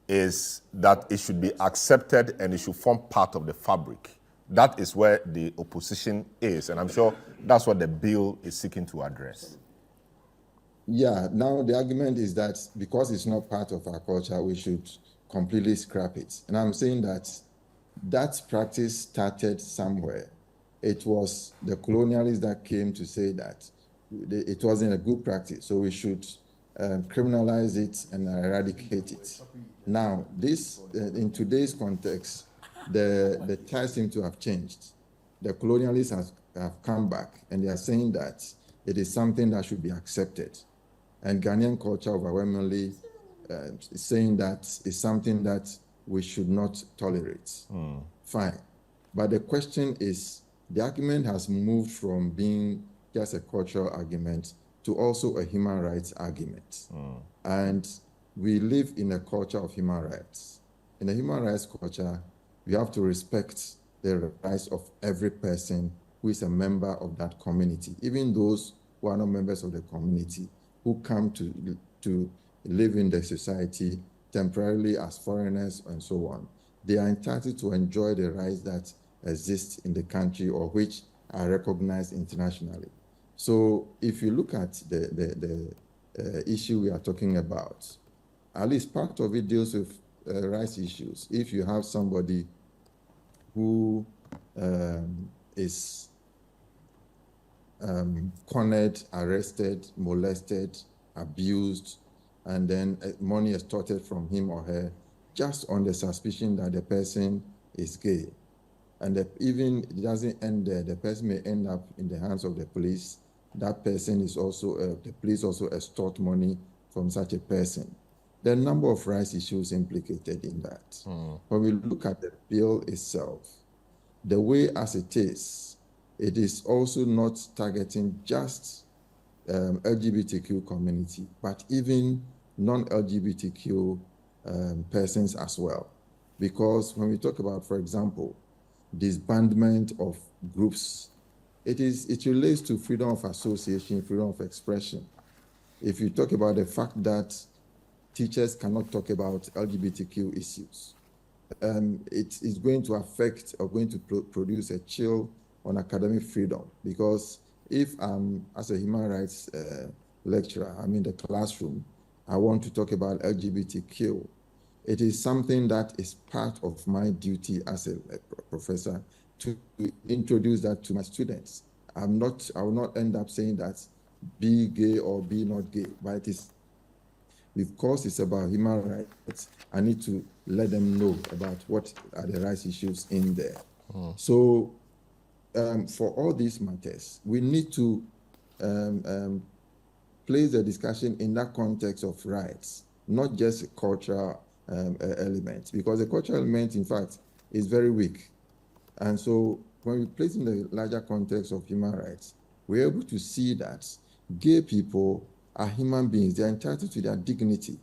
is that it should be accepted and it should form part of the fabric. That is where the opposition is, and I'm sure that's what the bill is seeking to address. Yeah, now the argument is that because it's not part of our culture, we should completely scrap it. And I'm saying that that practice started somewhere. It was the colonialists that came to say that it wasn't a good practice, so we should criminalize it and eradicate it. Now, this in today's context, the ties seem to have changed. The colonialists have come back and they are saying that it is something that should be accepted. And Ghanaian culture overwhelmingly is saying that it's something that we should not tolerate. Fine. But the question is, the argument has moved from being just a cultural argument to also a human rights argument. And we live in a culture of human rights. In a human rights culture, we have to respect the rights of every person who is a member of that community, even those who are not members of the community, who come to live in the society temporarily as foreigners and so on. They are entitled to enjoy the rights that exist in the country or which are recognized internationally. So if you look at the issue we are talking about, at least part of it deals with rights issues. If you have somebody who is cornered, arrested, molested, abused, and then money extorted from him or her just on the suspicion that the person is gay. And even it doesn't end there. The person may end up in the hands of the police. That person is also, the police also extort money from such a person. There are a number of rights issues implicated in that. When we look at the bill itself, the way as it is also not targeting just LGBTQ community, but even non-LGBTQ persons as well. Because when we talk about, for example, disbandment of groups, it relates to freedom of association, freedom of expression. If you talk about the fact that teachers cannot talk about LGBTQ issues, it is going to affect or going to produce a chill on academic freedom, because if I'm, as a human rights lecturer, I'm in the classroom, I want to talk about LGBTQ, it is something that is part of my duty as a professor to introduce that to my students. I will not end up saying that be gay or be not gay, but it is, because it's about human rights, I need to let them know about what are the rights issues in there. So for all these matters, we need to place the discussion in that context of rights, not just a cultural element, because the cultural element, in fact, is very weak. And so when we place in the larger context of human rights, we're able to see that gay people are human beings. They're entitled to their dignity.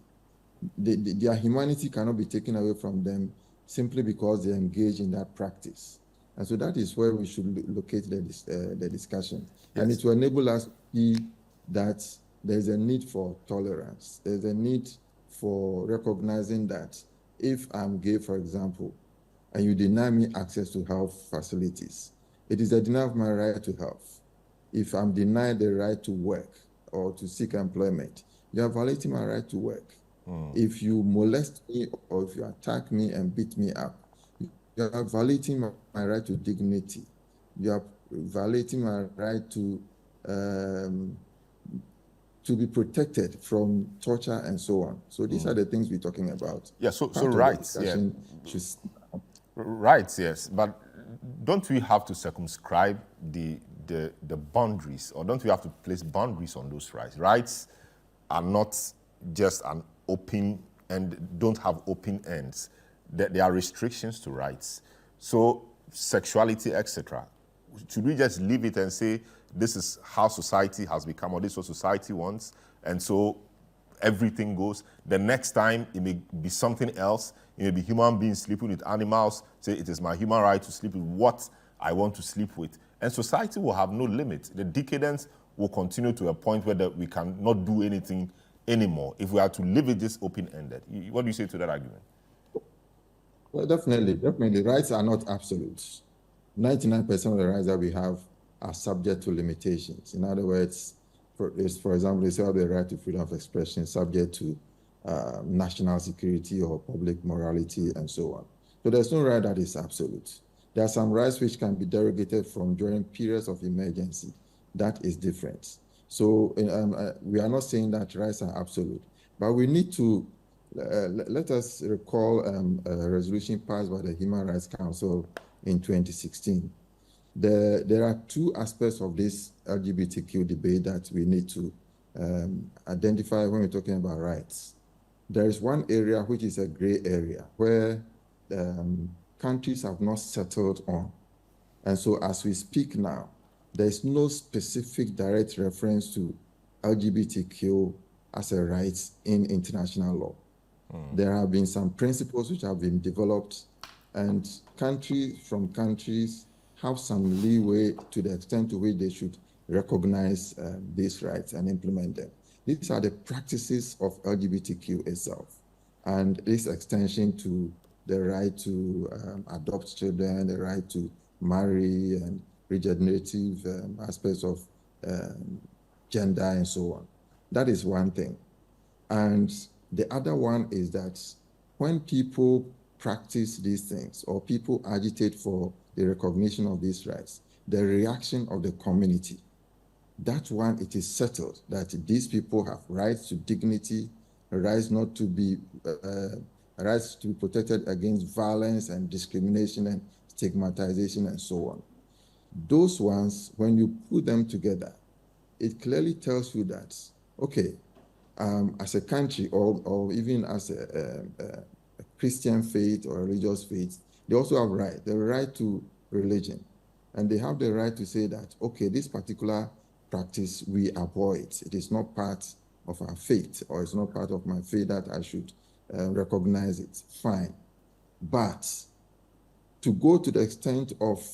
Their humanity cannot be taken away from them simply because they engage in that practice. And so that is where we should locate the discussion. Yes. And it will enable us to see that there's a need for tolerance. There's a need for recognizing that if I'm gay, for example, and you deny me access to health facilities, it is a denial of my right to health. If I'm denied the right to work or to seek employment, you are violating my right to work. If you molest me or if you attack me and beat me up, you are violating my right to dignity. You are violating my right to to be protected from torture and so on. So these are the things we're talking about. Yeah, so Part of the rights, yeah. discussion should- Rights, yes, but don't we have to circumscribe the boundaries, or don't we have to place boundaries on those rights? Rights are not just an open and don't have open ends. There are restrictions to rights. So sexuality, etc. Should we just leave it and say this is how society has become, or this is what society wants, and so everything goes? The next time it may be something else. It may be human beings sleeping with animals. Say it is my human right to sleep with what I want to sleep with. And society will have no limit. The decadence will continue to a point where we cannot do anything anymore if we are to leave it this open-ended. What do you say to that argument? Well, definitely. Rights are not absolute. 99% of the rights that we have are subject to limitations. In other words, for example, they have the right to freedom of expression subject to national security or public morality and so on. So there's no right that is absolute. There are some rights which can be derogated from during periods of emergency. That is different. So we are not saying that rights are absolute, but we need to let us recall a resolution passed by the Human Rights Council in 2016. There are two aspects of this LGBTQ debate that we need to identify when we're talking about rights. There is one area which is a gray area where countries have not settled on. And so as we speak now, there's no specific direct reference to LGBTQ as a right in international law. There have been some principles which have been developed, and countries have some leeway to the extent to which they should recognize these rights and implement them. These are the practices of LGBTQ itself, and this extension to the right to adopt children, the right to marry, and regenerative aspects of gender and so on. That is one thing. And the other one is that when people practice these things or people agitate for the recognition of these rights, the reaction of the community, that one, it is settled that these people have rights to dignity, rights to be protected against violence and discrimination and stigmatization and so on. Those ones, when you put them together, it clearly tells you that, okay, as a country or even as a Christian faith or religious faith, they also have the right to religion. And they have the right to say that, okay, this particular practice we avoid. It is not part of our faith, or it's not part of my faith that I should recognize it. Fine. But to go to the extent of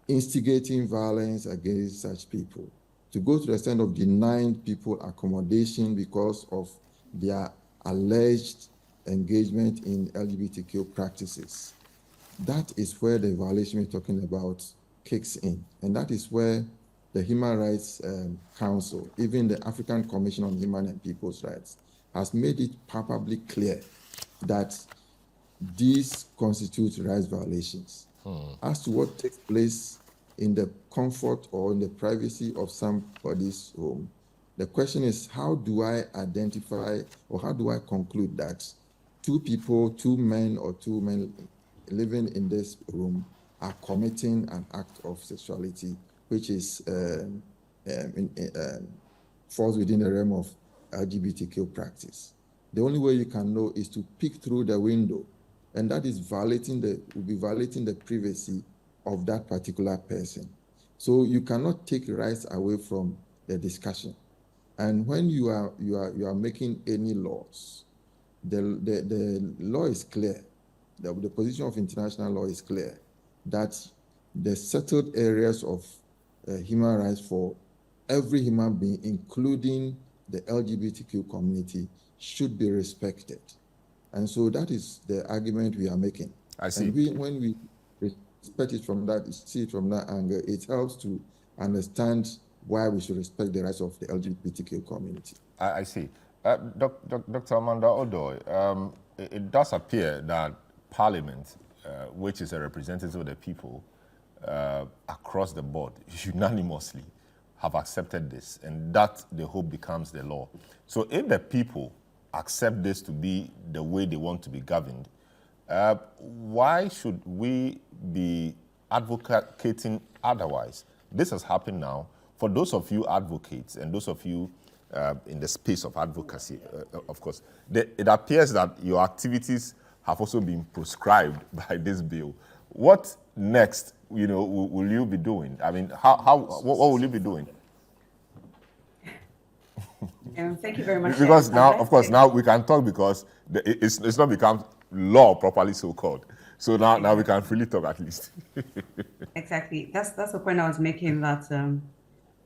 instigating violence against such people, to go to the extent of denying people accommodation because of their alleged engagement in LGBTQ practices, that is where the violation we're talking about kicks in. And that is where the Human Rights Council, even the African Commission on Human and People's Rights, has made it palpably clear that these constitute rights violations. As to what takes place in the comfort or in the privacy of somebody's home, the question is, how do I identify or how do I conclude that two men or two men living in this room are committing an act of sexuality which is falls within the realm of LGBTQ practice? The only way you can know is to peek through the window, and that is violating the privacy of that particular person. So you cannot take rights away from the discussion. And when you are making any laws, the law is clear. The position of international law is clear that the settled areas of human rights for every human being, including the LGBTQ community, should be respected. And so that is the argument we are making. I see. And when we respect it from that, see it from that angle, it helps to understand why we should respect the rights of the LGBTQ community. I see. Dr. Amanda Odoi, it does appear that Parliament, which is a representative of the people across the board, unanimously have accepted this, and that they hope becomes the law. So if the people accept this to be the way they want to be governed, why should we be advocating otherwise? This has happened now. For those of you advocates and those of you in the space of advocacy, of course, it appears that your activities have also been proscribed by this bill. What next, will you be doing? I mean, what will you be doing? Thank you very much. Because now, of course, now we can talk because it's not become law properly so called. So now we can freely talk at least. Exactly. That's the point I was making, that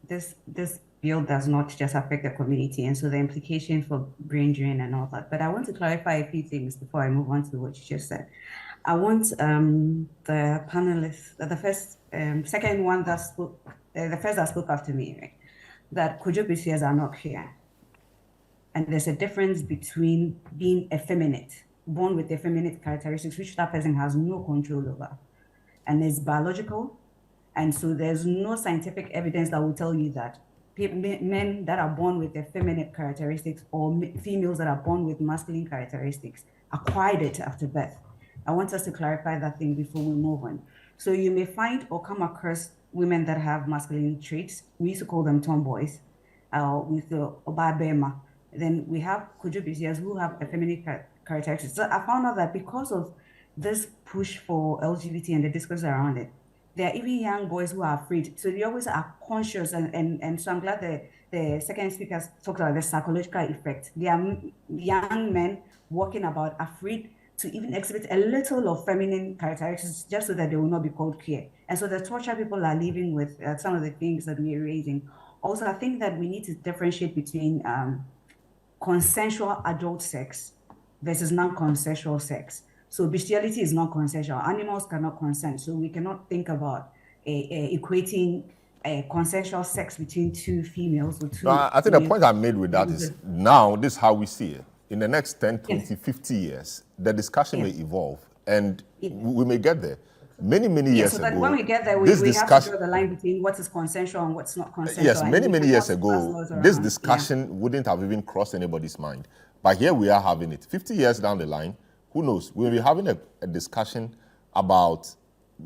this bill does not just affect the community, and so the implication for brain drain and all that. But I want to clarify a few things before I move on to what you just said. I want the panelists, the second one that spoke, the first that spoke after me, right, that Kujupisias are not here. And there's a difference between being effeminate, born with effeminate characteristics, which that person has no control over, and it's biological. And so there's no scientific evidence that will tell you that men that are born with effeminate characteristics or females that are born with masculine characteristics acquired it after birth. I want us to clarify that thing before we move on. So you may find or come across women that have masculine traits. We used to call them tomboys, with the Obabema. Then we have Kujupisias who have effeminate characteristics. So I found out that because of this push for LGBT and the discourse around it, there are even young boys who are afraid. So they always are conscious, and so I'm glad the second speaker talked about the psychological effect. There are young men walking about afraid to even exhibit a little of feminine characteristics just so that they will not be called queer. And so the torture people are living with some of the things that we are raising. Also, I think that we need to differentiate between consensual adult sex versus non-consensual sex. So bestiality is not consensual. Animals cannot consent. So we cannot think about equating consensual sex between two females or two. No, I think the point I made with that is now this is how we see it. In the next 10, 20, 50 years, the discussion may evolve, and we may get there. Many years so ago. When we get there, we have to draw the line between what is consensual and what's not consensual. Yes, many years ago, this discussion wouldn't have even crossed anybody's mind. But here we are having it. 50 years down the line, who knows? We'll be having a discussion about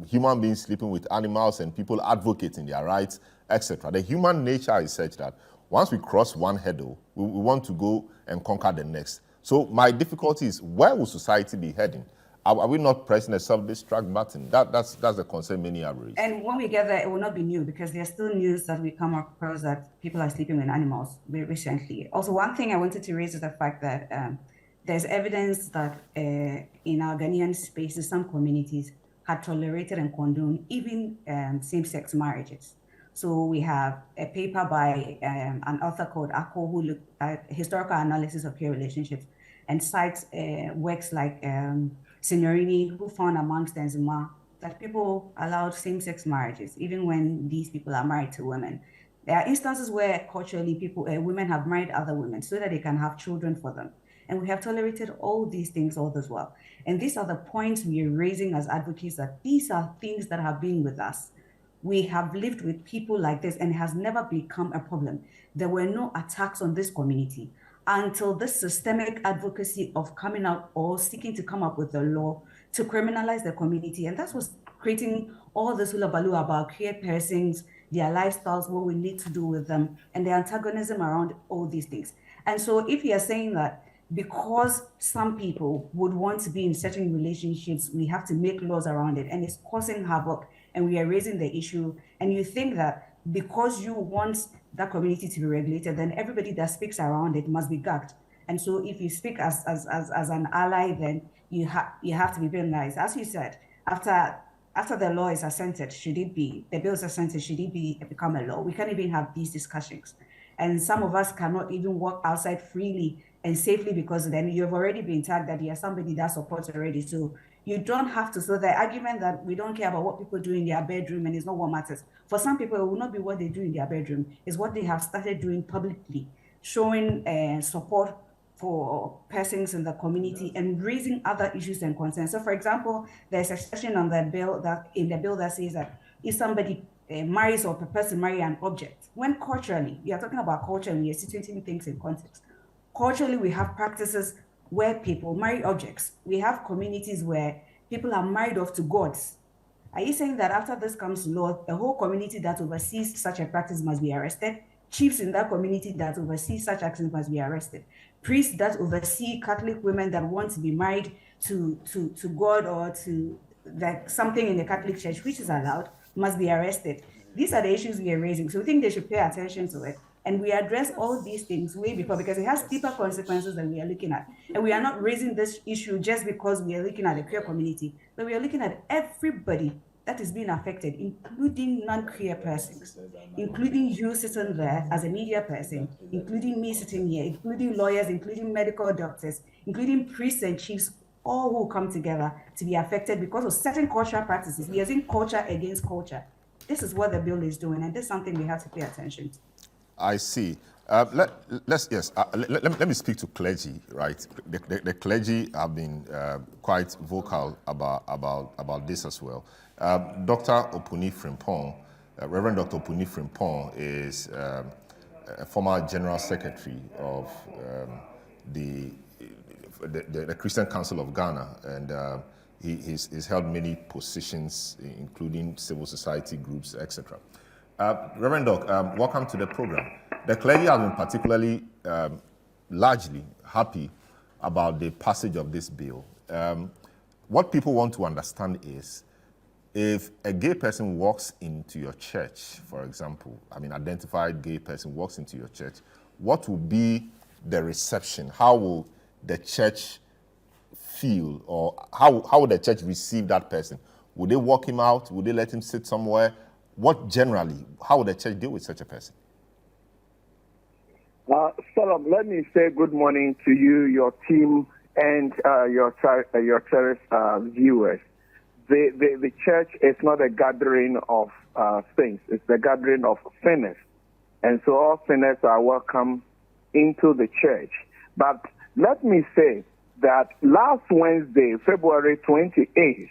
human beings sleeping with animals and people advocating their rights, etc. The human nature is such that once we cross one hurdle, we want to go and conquer the next. So my difficulty is, where will society be heading? Are we not pressing a self-destruct button? That's the concern many are raised. And when we get there, it will not be new, because there's still news that we come across that people are sleeping with animals very recently. Also, one thing I wanted to raise is the fact that there's evidence that in our Ghanaian spaces, some communities had tolerated and condoned even same-sex marriages. So we have a paper by an author called Ako, who looked at historical analysis of queer relationships and cites works like Signorini, who found amongst Enzima that people allowed same-sex marriages, even when these people are married to women. There are instances where culturally women have married other women so that they can have children for them. And we have tolerated all these things all as well. And these are the points we are raising as advocates, that these are things that have been with us. We have lived with people like this, and it has never become a problem. There were no attacks on this community until this systemic advocacy of coming out or seeking to come up with a law to criminalize the community. And that's what's creating all this hullabaloo about queer persons, their lifestyles, what we need to do with them, and the antagonism around all these things. And so if you're saying that because some people would want to be in certain relationships, we have to make laws around it, and it's causing havoc, and we are raising the issue, and you think that because you want that community to be regulated, then everybody that speaks around it must be gagged. And so if you speak as an ally, then you have to be penalized. As you said, after the law is assented, the bill is assented, should it become a law? We can't even have these discussions. And some of us cannot even walk outside freely and safely, because then you've already been tagged that you're somebody that supports already. So you don't have to. So the argument that we don't care about what people do in their bedroom and it's not what matters. For some people, it will not be what they do in their bedroom. It's what they have started doing publicly, showing support for persons in the community and raising other issues and concerns. So for example, there's a section on the bill that says that if somebody marries or prefers to marry an object. When culturally, we are talking about culture and we are situating things in context. Culturally, we have practices where people marry objects. We have communities where people are married off to gods. Are you saying that after this comes to law, the whole community that oversees such a practice must be arrested? Chiefs in that community that oversee such actions must be arrested. Priests that oversee Catholic women that want to be married to God or to something in the Catholic Church, which is allowed, must be arrested. These are the issues we are raising. So we think they should pay attention to it. And we address all these things way before because it has deeper consequences than we are looking at. And we are not raising this issue just because we are looking at the queer community, but we are looking at everybody that is being affected, including non-queer persons, including you sitting there as a media person, including me sitting here, including lawyers, including medical doctors, including priests and chiefs, all who come together to be affected because of certain cultural practices. We are using culture against culture. This is what the bill is doing, and this is something we have to pay attention to. I see. Let me speak to clergy, right? The clergy have been quite vocal about this as well. Dr. Opuni Frimpong, Reverend Dr. Opuni Frimpong is a former General Secretary of the Christian Council of Ghana, and he's held many positions, including civil society groups, etc. Reverend Doc, welcome to the program. The clergy have been particularly, largely happy about the passage of this bill. What people want to understand is, if a gay person walks into your church, for example, identified gay person walks into your church, what will be the reception? How will the church feel, or how would the church receive that person? Would they walk him out? Would they let him sit somewhere? How would the church deal with such a person? Salam, let me say good morning to you, your team, and your cherished viewers. The church is not a gathering of saints; it's the gathering of sinners, and so all sinners are welcome into the church. But let me say that last Wednesday, February 28th,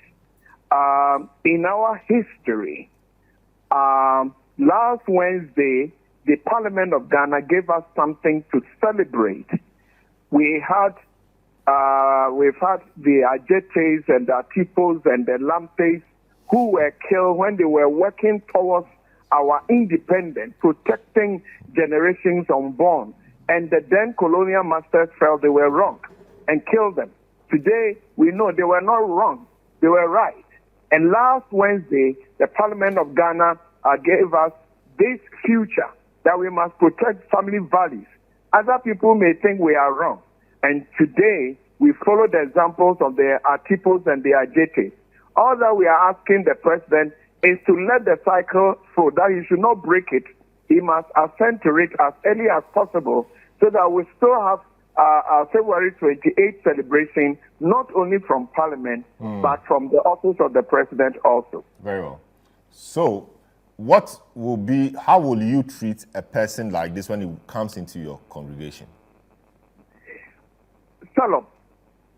in our history, last Wednesday, the Parliament of Ghana gave us something to celebrate. We've had the Ajetes and the Tipos and the Lampes who were killed when they were working towards our independence, protecting generations unborn. And the then colonial masters felt they were wrong and killed them. Today, we know they were not wrong. They were right. And last Wednesday, the Parliament of Ghana gave us this future that we must protect family values. Other people may think we are wrong. And today, we follow the examples of the Atipos and the Ajetes. All that we are asking the president is to let the cycle flow, that he should not break it. He must assent to it as early as possible so that we still have our February 28th celebration, not only from Parliament, but from the office of the president also. Very well. So, how will you treat a person like this when he comes into your congregation? Salam,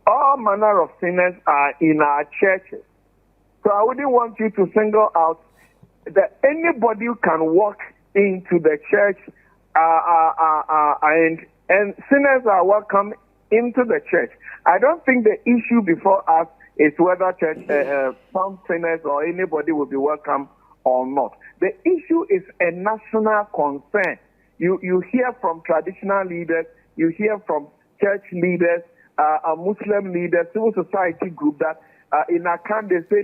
all manner of sinners are in our churches. So I wouldn't want you to single out that anybody who can walk into the church and sinners are welcome into the church. I don't think the issue before us is whether some sinners or anybody will be welcome or not. The issue is a national concern. You hear from traditional leaders, you hear from church leaders, Muslim leaders, civil society group that in a can they say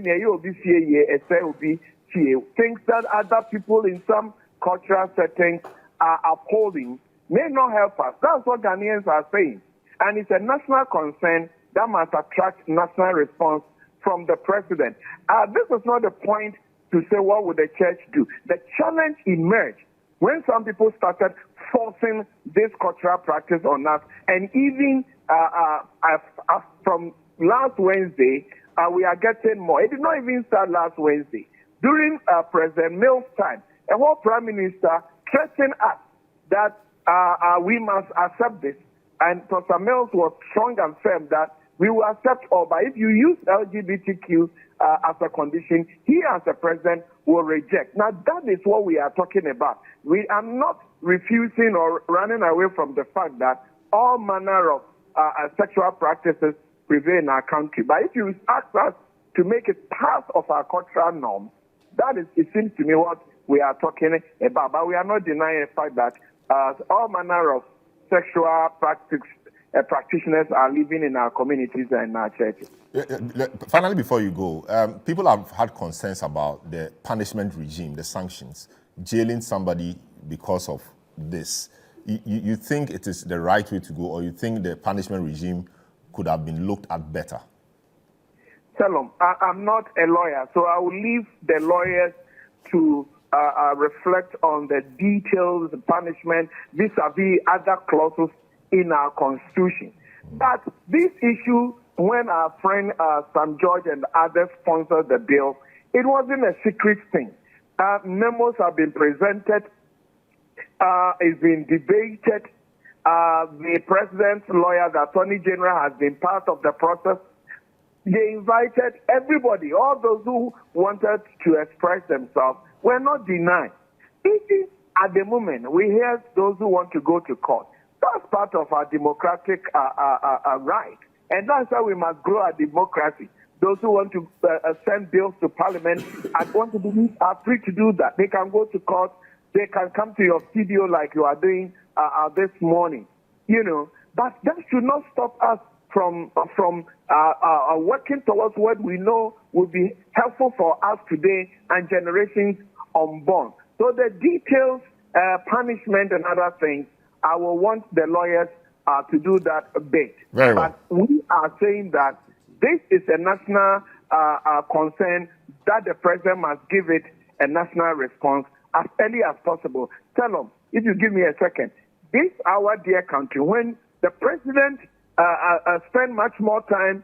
things that other people in some cultural settings are upholding may not help us. That's what Ghanaians are saying. And it's a national concern that must attract national response from the president. This is not the point to say what would the church do. The challenge emerged when some people started forcing this cultural practice on us. And even from last Wednesday, we are getting more. It did not even start last Wednesday. During President Mills' time, a whole prime minister threatened us that we must accept this. And Professor Mills was strong and firm that we will accept all. But if you use LGBTQ as a condition, he as a president will reject. Now, that is what we are talking about. We are not refusing or running away from the fact that all manner of sexual practices prevail in our country. But if you ask us to make it part of our cultural norm, that is, it seems to me, what we are talking about. But we are not denying the fact that all manner of sexual practitioners are living in our communities and in our churches. Finally, before you go, people have had concerns about the punishment regime, the sanctions, jailing somebody because of this. You think it is the right way to go, or you think the punishment regime could have been looked at better? Salom, I'm not a lawyer, so I will leave the lawyers to reflect on the details, the punishment, vis-a-vis other clauses in our constitution. But this issue, when our friend Sam George and others sponsored the bill, it wasn't a secret thing. Memos have been presented, it's been debated. The president's lawyer, the attorney general, has been part of the process. They invited everybody, all those who wanted to express themselves were not denied. Even at the moment, we hear those who want to go to court. That's part of our democratic right. And that's how we must grow our democracy. Those who want to send bills to parliament and want to be are free to do that. They can go to court. They can come to your studio like you are doing this morning. You know, but that should not stop us from working towards what we know will be helpful for us today and generations unborn. So the details, punishment and other things, I will want the lawyers to do that bit. Very well. But we are saying that this is a national concern, that the president must give it a national response as early as possible. Tell them, if you give me a second, this our dear country, when the president spend much more time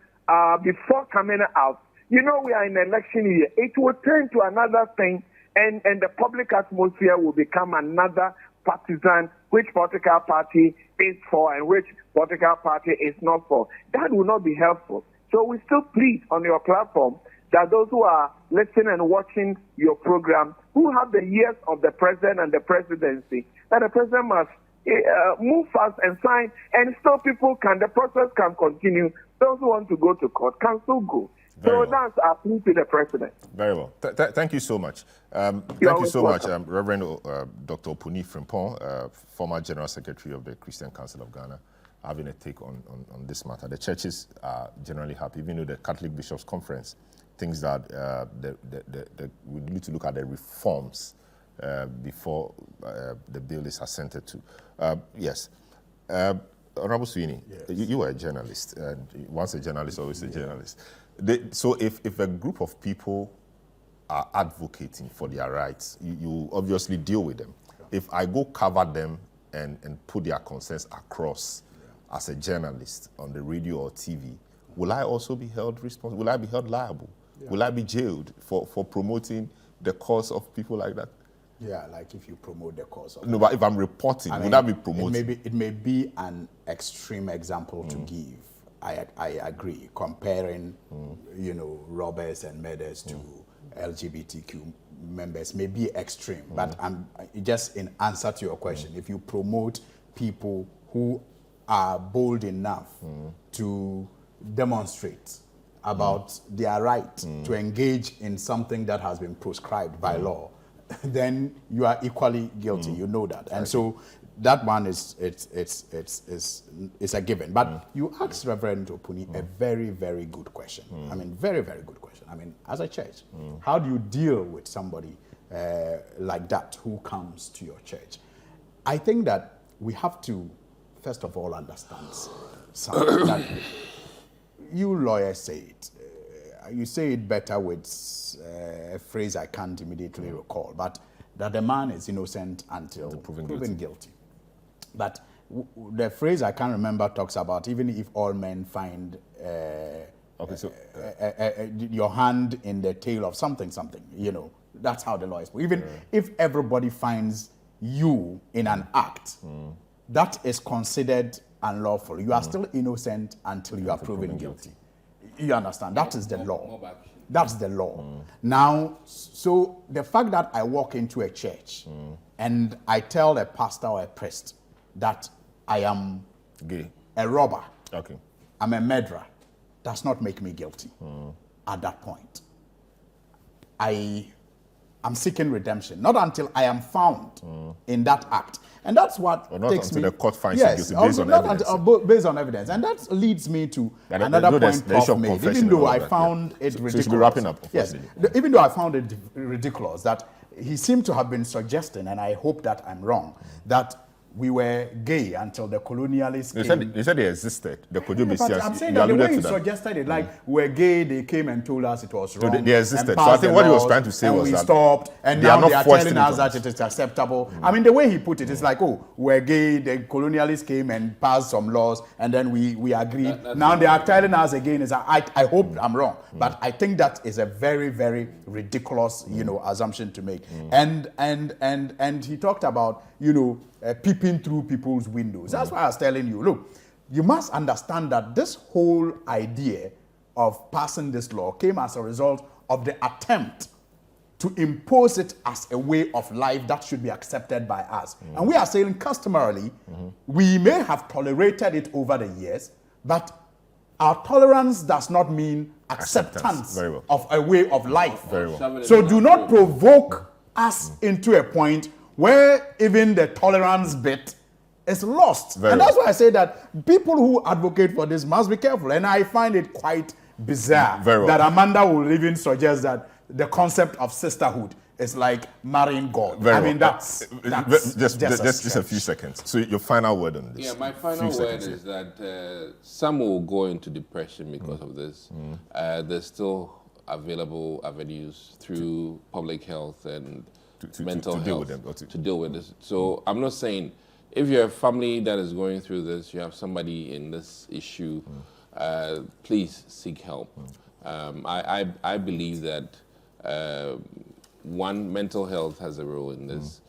before coming out, you know, we are in election year, it will turn to another thing, and the public atmosphere will become another partisan, which political party is for and which political party is not for. That will not be helpful. So we still plead on your platform that those who are listening and watching your program, who have the years of the president and the presidency, that the president must move fast and sign, and still the process can continue. Those who want to go to court can still go. That's our plea to the president. Very well. Thank you so much. Thank you so much, Reverend Dr. Opuni Frimpong, former General Secretary of the Christian Council of Ghana, having a take on this matter. The churches are generally happy, even though the Catholic Bishops' Conference thinks that we need to look at the reforms before the bill is assented to. Yes. Honorable Sweeney, yes. You are a journalist, and once a journalist, always a journalist. So if a group of people are advocating for their rights, you obviously deal with them. If I go cover them and put their concerns across as a journalist on the radio or TV, will I also be held responsible? Will I be held liable? Yeah. Will I be jailed for promoting the cause of people like that? Yeah, like if you promote the cause of... No, but if I'm reporting, would I be promoting? It may be an extreme example to give. I agree. Comparing, robbers and murders to LGBTQ members may be extreme. But I'm just in answer to your question. If you promote people who are bold enough to demonstrate about their right to engage in something that has been prescribed by law, then you are equally guilty. You know that, and so that one is a given. But you asked Reverend Opuni a very, very good question. I mean, very, very good question. I mean, as a church, how do you deal with somebody like that who comes to your church? I think that we have to, first of all, understand something that you lawyers say it. You say it better with a phrase I can't immediately recall, but that the man is innocent until proven guilty. But the phrase I can't remember talks about even if all men find your hand in the tail of something, that's how the law is. Even if everybody finds you in an act, that is considered unlawful. You are still innocent until you are proven guilty. You understand? That is the law. That's the law. Now, so the fact that I walk into a church and I tell a pastor or a priest that I am Gay. a robber, Okay. I'm a murderer, does not make me guilty at that point. I'm seeking redemption, not until I am found in that act. And that's what Or not takes until me... the court finds you guilty based on not evidence. based on evidence. And that leads me to But another no, there's point the issue Prof of made. confession Even though and all I that, found yeah. it So ridiculous. you should be wrapping up, Yes. unfortunately. Even though I found it ridiculous that he seemed to have been suggesting, and I hope that I'm wrong, that we were gay until the colonialists came. They said they existed. The Kojo But Besias, I'm saying you that the way alluded he to them. suggested it, like we're gay, they came and told us it was So wrong. they existed. and So I passed think the what he was laws, trying to say and was we that stopped, and they are now not they are foisting telling it us on that us. it is acceptable. I mean, the way he put it is like, oh, we're gay, the colonialists came and passed some laws, and then we agreed. Now they are telling us again, is that I hope I'm wrong, but I think that is a very, very ridiculous, assumption to make. And he talked about, peeping through people's windows. That's why I was telling you, look, you must understand that this whole idea of passing this law came as a result of the attempt to impose it as a way of life that should be accepted by us. And we are saying customarily, we may have tolerated it over the years, but our tolerance does not mean acceptance Very well. of a way of life. Very well. So do not provoke us into a point where even the tolerance bit is lost. Very and that's well. why I say that people who advocate for this must be careful. And I find it quite bizarre Very well. that Amanda will even suggest that the concept of sisterhood is like marrying God. Very I mean, well. that's just a few stretch. seconds. So your final word on this. Yeah, my final Few word seconds, is that some will go into depression because of this. There's still available avenues through public health and mental to health deal with them, or to deal with this. So I'm not saying if you're a family that is going through this, you have somebody in this issue, please seek help. I believe that one, mental health has a role in this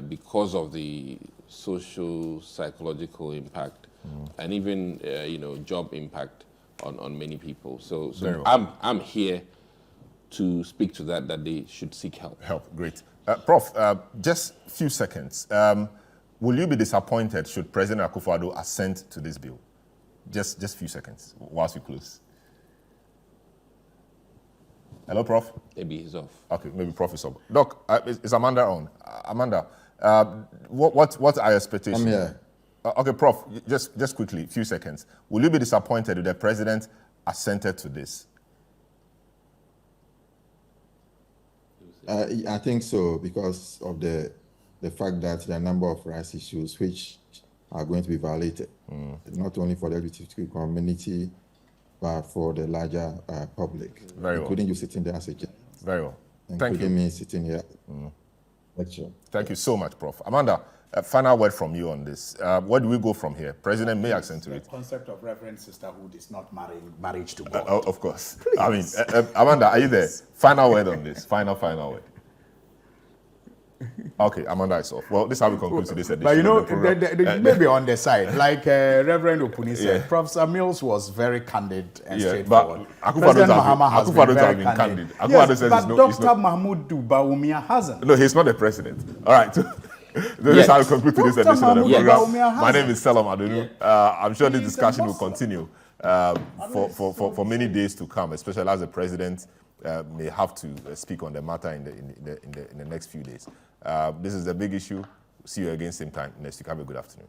because of the social, psychological impact and even job impact on many people. So Very well. I'm here to speak to that they should seek help. Great. Prof, just a few seconds. Will you be disappointed should President Akufo-Addo assent to this bill? Just a few seconds whilst we close. Hello, Prof? Maybe he's off. Okay, maybe Prof is up. Doc, is Amanda on? Amanda, what are your expectations? I'm here. Okay, Prof, just quickly, a few seconds. Will you be disappointed if the President assented to this? I think so, because of the fact that there are a number of rights issues which are going to be violated, not only for the LGBT community, but for the larger public, Very well. including you sitting there as a judge, Very well. Thank including you. me sitting here. Lecture. Thank you so much, Prof. Amanda, final word from you on this. Where do we go from here? President may assent to The it. concept of reverend sisterhood is not marriage to God. Of course. I mean, Amanda, are you there? Final word on this. Final word. Okay, Amanda is off. Well, this is how we conclude today's edition. But of the program. maybe on the side, like Reverend Opuni said, Yeah. Professor Mills was very candid and Yeah, straightforward. but Akufo-Addo President has been- Mahama has Akufo-Addo been has very been candid. candid. Akufo-Addo Yes, says but it's no- Dr. it's not- Mahmoud Bawumia hasn't. No, he's not the president. All right. This is how we conclude today's Dr. edition of the Mahmoud program. Bawumia My name hasn't. is Selam Adonu. I'm sure this He's a discussion will Muslim. continue for many days to come, especially as the president may have to speak on the matter in the next few days. This is a big issue. See you again same time next week. Have a good afternoon.